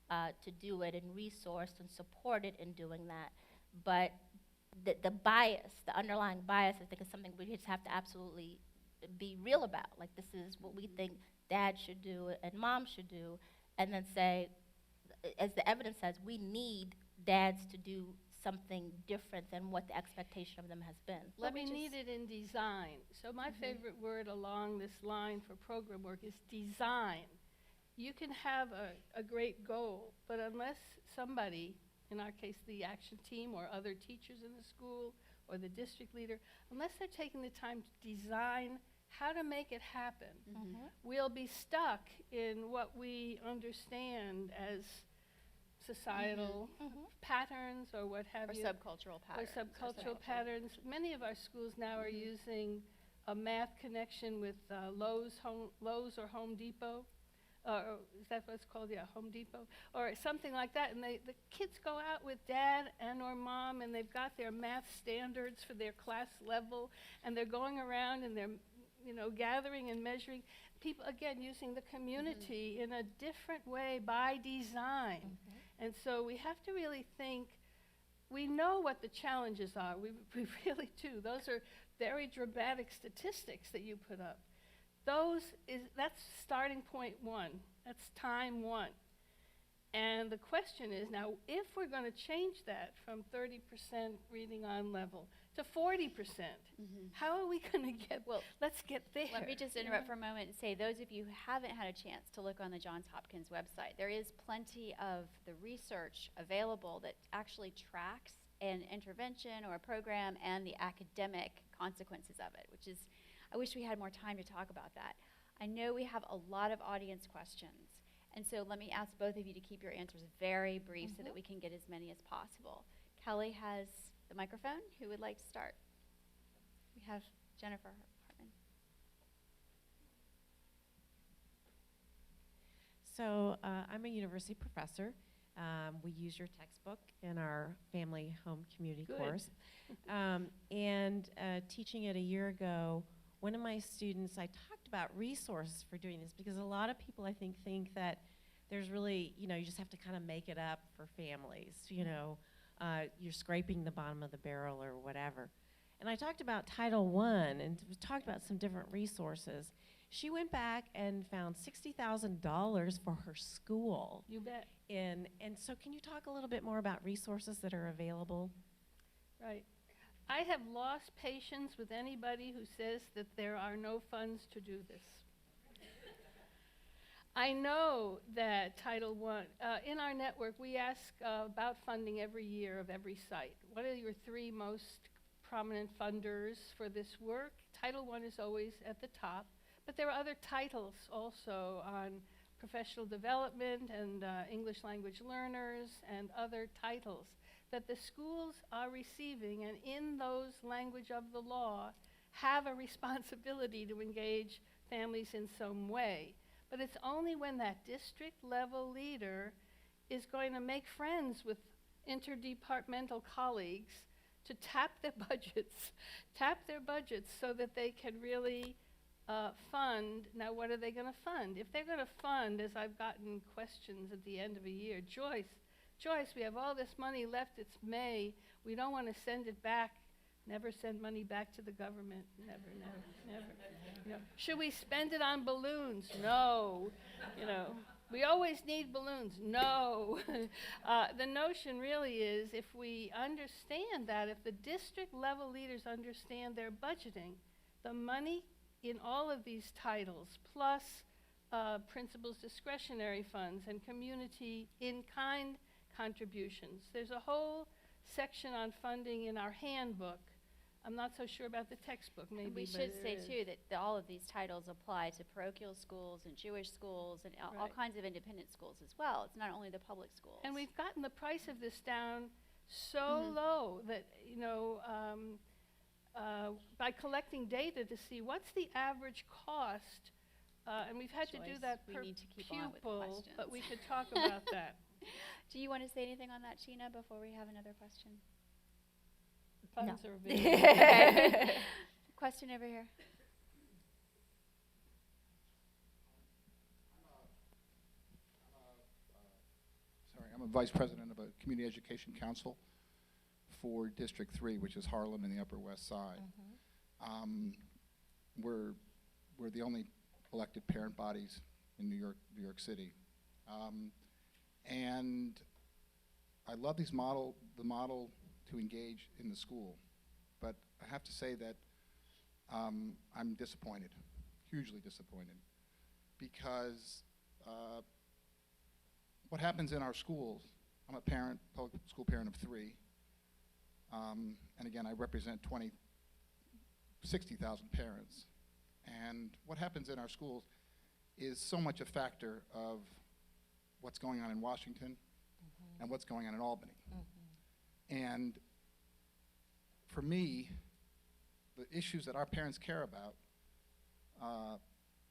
[SPEAKER 3] to do it and resourced and supported in doing that. But the bias, the underlying bias, I think is something we just have to absolutely be real about. Like, this is what we think dad should do and mom should do, and then say, as the evidence says, we need dads to do something different than what the expectation of them has been.
[SPEAKER 2] But we need it in design. So my favorite word along this line for program work is design. You can have a great goal, but unless somebody, in our case the action team or other teachers in the school or the district leader, unless they're taking the time to design how to make it happen, we'll be stuck in what we understand as societal patterns or what have
[SPEAKER 1] Or
[SPEAKER 2] you.
[SPEAKER 1] subcultural patterns.
[SPEAKER 2] Or subcultural patterns. Many of our schools now are using a math connection with Lowe's or Home Depot. Or is that what it's called? Yeah, Home Depot. Or something like that. And the kids go out with dad and or mom, and they've got their math standards for their class level, and they're going around and they're gathering and measuring. People, again, using the community in a different way by design. And so we have to really think, we know what the challenges are. We really do. Those are very dramatic statistics that you put up. That's starting point one. That's time one. And the question is now, if we're going to change that from 30% reading on level to 40%, how are we going to get,
[SPEAKER 1] Well,
[SPEAKER 2] let's get there.
[SPEAKER 1] Let me just interrupt for a moment and say, those of you who haven't had a chance to look on the Johns Hopkins website, there is plenty of the research available that actually tracks an intervention or a program and the academic consequences of it, which is, I wish we had more time to talk about that. I know we have a lot of audience questions, and so let me ask both of you to keep your answers very brief so that we can get as many as possible. Kelly has the microphone. Who would like to start? We have Jennifer Hartman.
[SPEAKER 4] So I'm a university professor. We use your textbook in our family home community
[SPEAKER 2] Good.
[SPEAKER 4] course. And teaching it a year ago, one of my students, I talked about resources for doing this because a lot of people I think that there's really, you just have to kind of make it up for families, you're scraping the bottom of the barrel or whatever. And I talked about Title I and talked about some different resources. She went back and found $60,000 for her school.
[SPEAKER 2] You bet.
[SPEAKER 4] And so can you talk a little bit more about resources that are available?
[SPEAKER 2] Right. I have lost patience with anybody who says that there are no funds to do this. I know that Title I, in our network, we ask about funding every year of every site. What are your 3 most prominent funders for this work? Title I is always at the top, but there are other titles also on professional development and English language learners and other titles that the schools are receiving, and in those language of the law have a responsibility to engage families in some way. But it's only when that district level leader is going to make friends with interdepartmental colleagues to tap their budgets so that they can really fund. Now, what are they going to fund? If they're going to fund, as I've gotten questions at the end of a year, Joyce, we have all this money left, it's May, we don't want to send it back. Never send money back to the government, never. Should we spend it on balloons? No, we always need balloons, no. The notion really is if we understand that, if the district level leaders understand their budgeting, the money in all of these titles, plus principals discretionary funds and community in-kind contributions. There's a whole section on funding in our handbook. I'm not so sure about the textbook, maybe.
[SPEAKER 1] And we should say, too, that all of these titles apply to parochial schools and Jewish schools and all kinds of independent schools as well. It's not only the public schools.
[SPEAKER 2] And we've gotten the price of this down so low that, by collecting data to see what's the average cost, and we've had to do
[SPEAKER 1] Joyce,
[SPEAKER 2] that
[SPEAKER 1] we
[SPEAKER 2] per
[SPEAKER 1] need to keep on with the
[SPEAKER 2] pupil,
[SPEAKER 1] questions.
[SPEAKER 2] but we could talk about that.
[SPEAKER 1] Do you want to say anything on that, Sheena, before we have another question?
[SPEAKER 2] Funds are available.
[SPEAKER 1] Question over here.
[SPEAKER 5] I'm a vice president of a community education council for District 3, which is Harlem and the Upper West Side. We're the only elected parent bodies in New York City. And I love the model to engage in the school, but I have to say that I'm disappointed, hugely disappointed, because what happens in our schools, I'm a parent, public school parent of 3, and again, I represent 60,000 parents, and what happens in our schools is so much a factor of what's going on in Washington and what's going on in Albany. And for me, the issues that our parents care about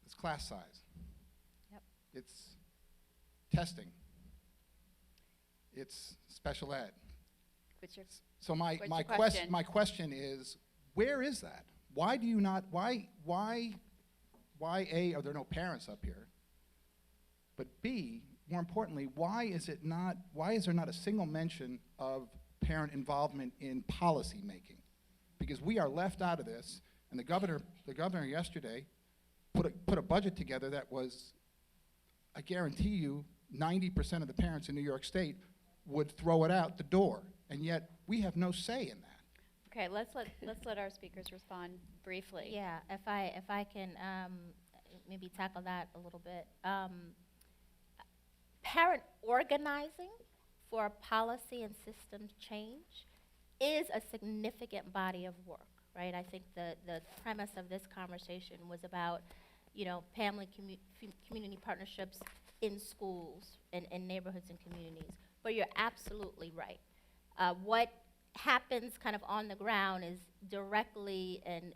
[SPEAKER 5] is class size.
[SPEAKER 1] Yep.
[SPEAKER 5] It's testing. It's special ed.
[SPEAKER 1] What's your
[SPEAKER 5] So my
[SPEAKER 1] question?
[SPEAKER 5] question is, where is that? Why do you not? Why A, are there no parents up here? But B, more importantly, why is there not a single mention of parent involvement in policy making? Because we are left out of this, and the governor yesterday put a budget together that was, I guarantee you, 90% of the parents in New York State would throw it out the door, and yet we have no say in that.
[SPEAKER 1] Okay, let's let our speakers respond briefly.
[SPEAKER 3] Yeah, if I can maybe tackle that a little bit. Parent organizing for policy and systems change is a significant body of work, right? I think the premise of this conversation was about, family community partnerships in schools and neighborhoods and communities. But you're absolutely right. What happens kind of on the ground is directly and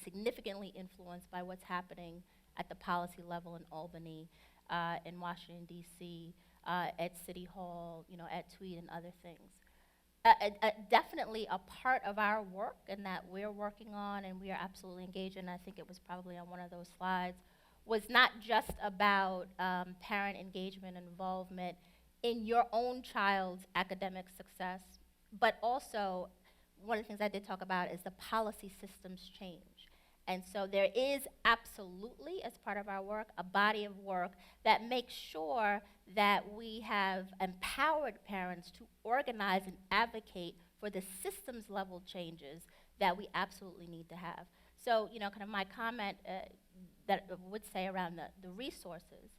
[SPEAKER 3] significantly influenced by what's happening at the policy level in Albany, in Washington, D.C., at City Hall, at Tweed and other things. Definitely a part of our work and that we're working on and we are absolutely engaged in, I think it was probably on one of those slides, was not just about parent engagement and involvement in your own child's academic success, but also one of the things I did talk about is the policy systems change. And so there is absolutely, as part of our work, a body of work that makes sure that we have empowered parents to organize and advocate for the systems level changes that we absolutely need to have. So, kind of my comment that I would say around the resources,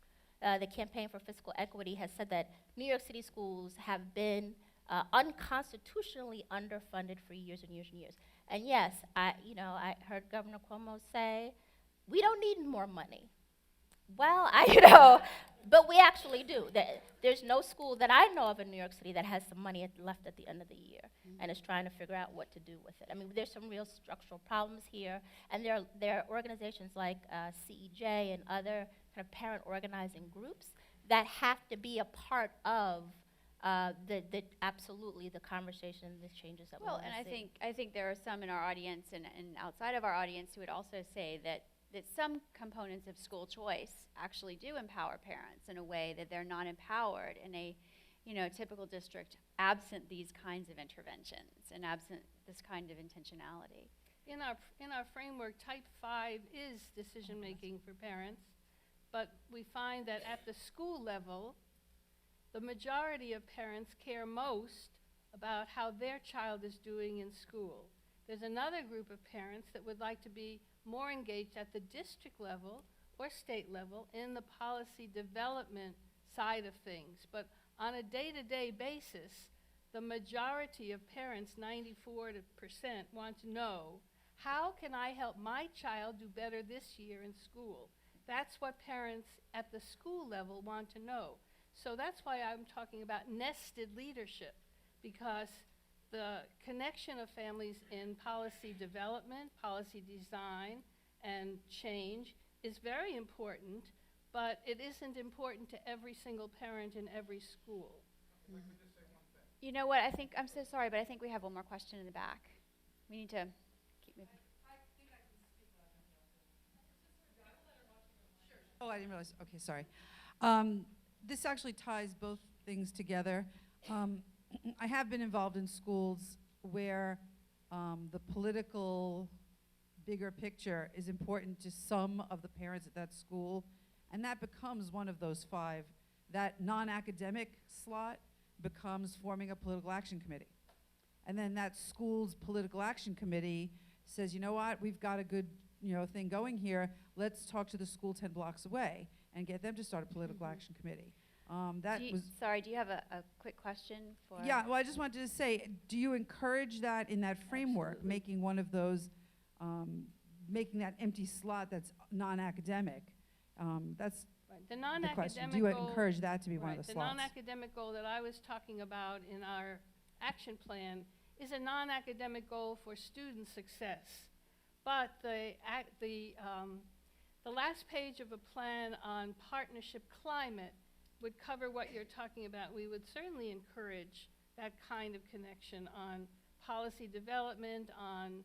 [SPEAKER 3] the Campaign for Fiscal Equity has said that New York City schools have been unconstitutionally underfunded for years and years and years. And yes, I heard Governor Cuomo say, we don't need more money. Well, but we actually do. There's no school that I know of in New York City that has some money left at the end of the year and is trying to figure out what to do with it. I mean, there's some real structural problems here, and there are organizations like CEJ and other kind of parent organizing groups that have to be a part of absolutely the conversation, the changes that we want to see.
[SPEAKER 1] And I think there are some in our audience and outside of our audience who would also say that some components of school choice actually do empower parents in a way that they're not empowered in a typical district absent these kinds of interventions and absent this kind of intentionality.
[SPEAKER 2] In our framework, type 5 is decision making for parents, but we find that at the school level, the majority of parents care most about how their child is doing in school. There's another group of parents that would like to be more engaged at the district level or state level in the policy development side of things. But on a day-to-day basis, the majority of parents, 94%, want to know, how can I help my child do better this year in school? That's what parents at the school level want to know. So that's why I'm talking about nested leadership, because the connection of families in policy development, policy design, and change is very important, but it isn't important to every single parent in every school.
[SPEAKER 1] You know what, I'm so sorry, but I think we have one more question in the back. We need to keep moving.
[SPEAKER 6] Oh, I didn't realize. Okay, sorry. This actually ties both things together. I have been involved in schools where the political bigger picture is important to some of the parents at that school, and that becomes one of those 5. That non-academic slot becomes forming a political action committee. And then that school's political action committee says, you know what, we've got a good thing going here. Let's talk to the school 10 blocks away and get them to start a political action committee.
[SPEAKER 1] Do you have a quick question for?
[SPEAKER 6] Yeah, well, I just wanted to say, do you encourage that in that framework,
[SPEAKER 2] Absolutely.
[SPEAKER 6] making one of those, making that empty slot that's non-academic? That's
[SPEAKER 2] Right. The
[SPEAKER 6] the question.
[SPEAKER 2] non-academic
[SPEAKER 6] Do you
[SPEAKER 2] goal,
[SPEAKER 6] encourage that to be one
[SPEAKER 2] right,
[SPEAKER 6] of the
[SPEAKER 2] the
[SPEAKER 6] slots?
[SPEAKER 2] non-academic goal that I was talking about in our action plan is a non-academic goal for student success. But the last page of a plan on partnership climate would cover what you're talking about. We would certainly encourage that kind of connection on policy development, on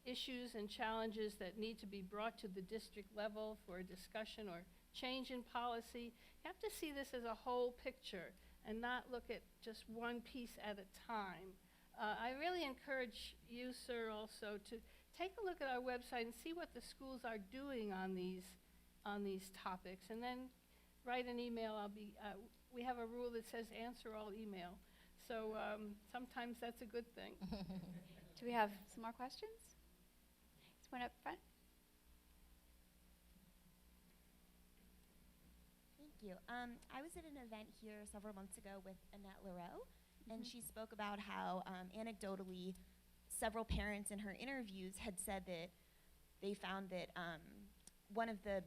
[SPEAKER 2] issues and challenges that need to be brought to the district level for a discussion or change in policy. You have to see this as a whole picture and not look at just one piece at a time. I really encourage you, sir, also to take a look at our website and see what the schools are doing on these topics, and then write an email, we have a rule that says answer all email. So sometimes that's a good thing.
[SPEAKER 1] Do we have some more questions? Just one up front.
[SPEAKER 7] Thank you. I was at an event here several months ago with Annette Leroux, and she spoke about how anecdotally several parents in her interviews had said that they found that one of the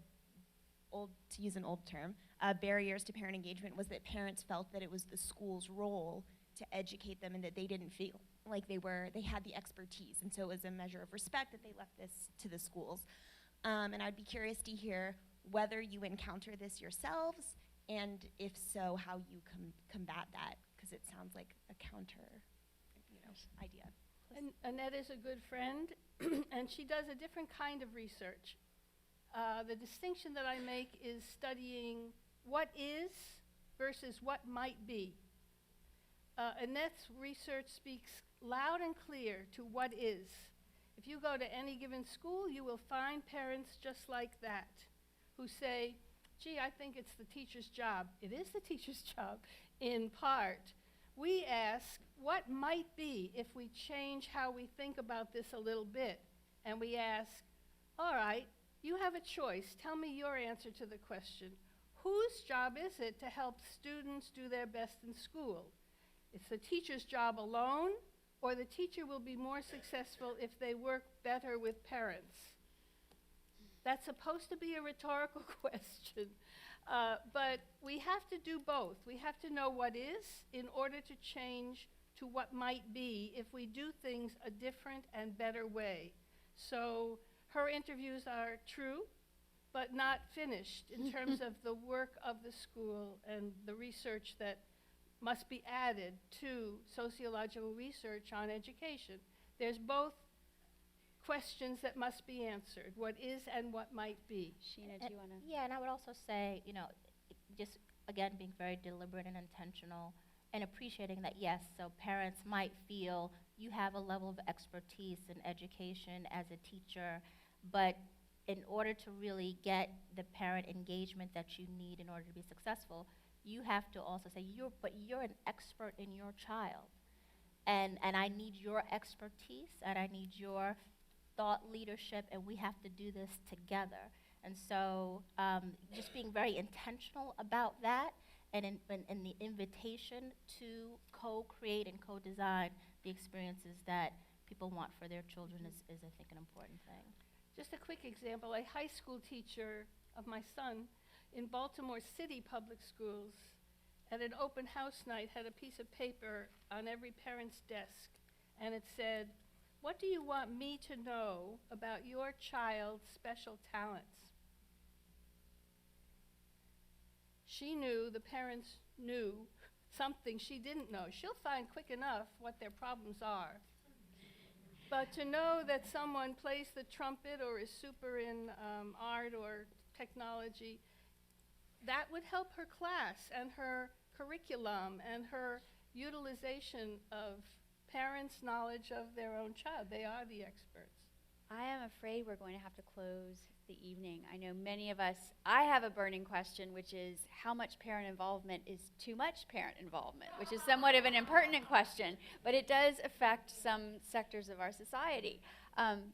[SPEAKER 7] to use an old term, barriers to parent engagement was that parents felt that it was the school's role to educate them and that they didn't feel like they had the expertise. And so it was a measure of respect that they left this to the schools. And I'd be curious to hear whether you encounter this yourselves, and if so, how you combat that, because it sounds like a counter, idea.
[SPEAKER 2] And Annette is a good friend, and she does a different kind of research. The distinction that I make is studying what is versus what might be. Annette's research speaks loud and clear to what is. If you go to any given school, you will find parents just like that, who say, gee, I think it's the teacher's job. It is the teacher's job, in part. We ask, what might be if we change how we think about this a little bit? And we ask, all right, you have a choice. Tell me your answer to the question. Whose job is it to help students do their best in school? It's the teacher's job alone, or the teacher will be more successful if they work better with parents? That's supposed to be a rhetorical question, but we have to do both. We have to know what is in order to change to what might be if we do things a different and better way. So her interviews are true, but not finished in terms of the work of the school and the research that must be added to sociological research on education. There's both questions that must be answered, what is and what might be.
[SPEAKER 1] Sheena, do you want to?
[SPEAKER 3] Yeah, and I would also say, just again being very deliberate and intentional and appreciating that, yes, so parents might feel you have a level of expertise in education as a teacher, but in order to really get the parent engagement that you need in order to be successful, you have to also say, you're an expert in your child. And I need your expertise, and I need your thought leadership, and we have to do this together. And so just being very intentional about that, and in the invitation to co-create and co-design the experiences that people want for their children is I think, an important thing.
[SPEAKER 2] Just a quick example, a high school teacher of my son in Baltimore City Public Schools at an open house night had a piece of paper on every parent's desk, and it said, what do you want me to know about your child's special talents? She knew, the parents knew something she didn't know. She'll find quick enough what their problems are. But to know that someone plays the trumpet or is super in art or technology, that would help her class and her curriculum and her utilization of parents' knowledge of their own child. They are the experts.
[SPEAKER 1] I am afraid we're going to have to close the evening. I know many of us, I have a burning question, which is how much parent involvement is too much parent involvement, which is somewhat of an impertinent question, but it does affect some sectors of our society.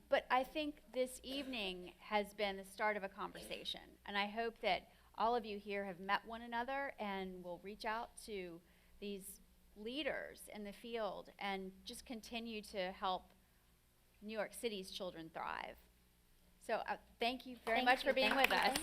[SPEAKER 1] But I think this evening has been the start of a conversation, and I hope that all of you here have met one another and will reach out to these leaders in the field and just continue to help New York City's children thrive. So thank you very much for being with us.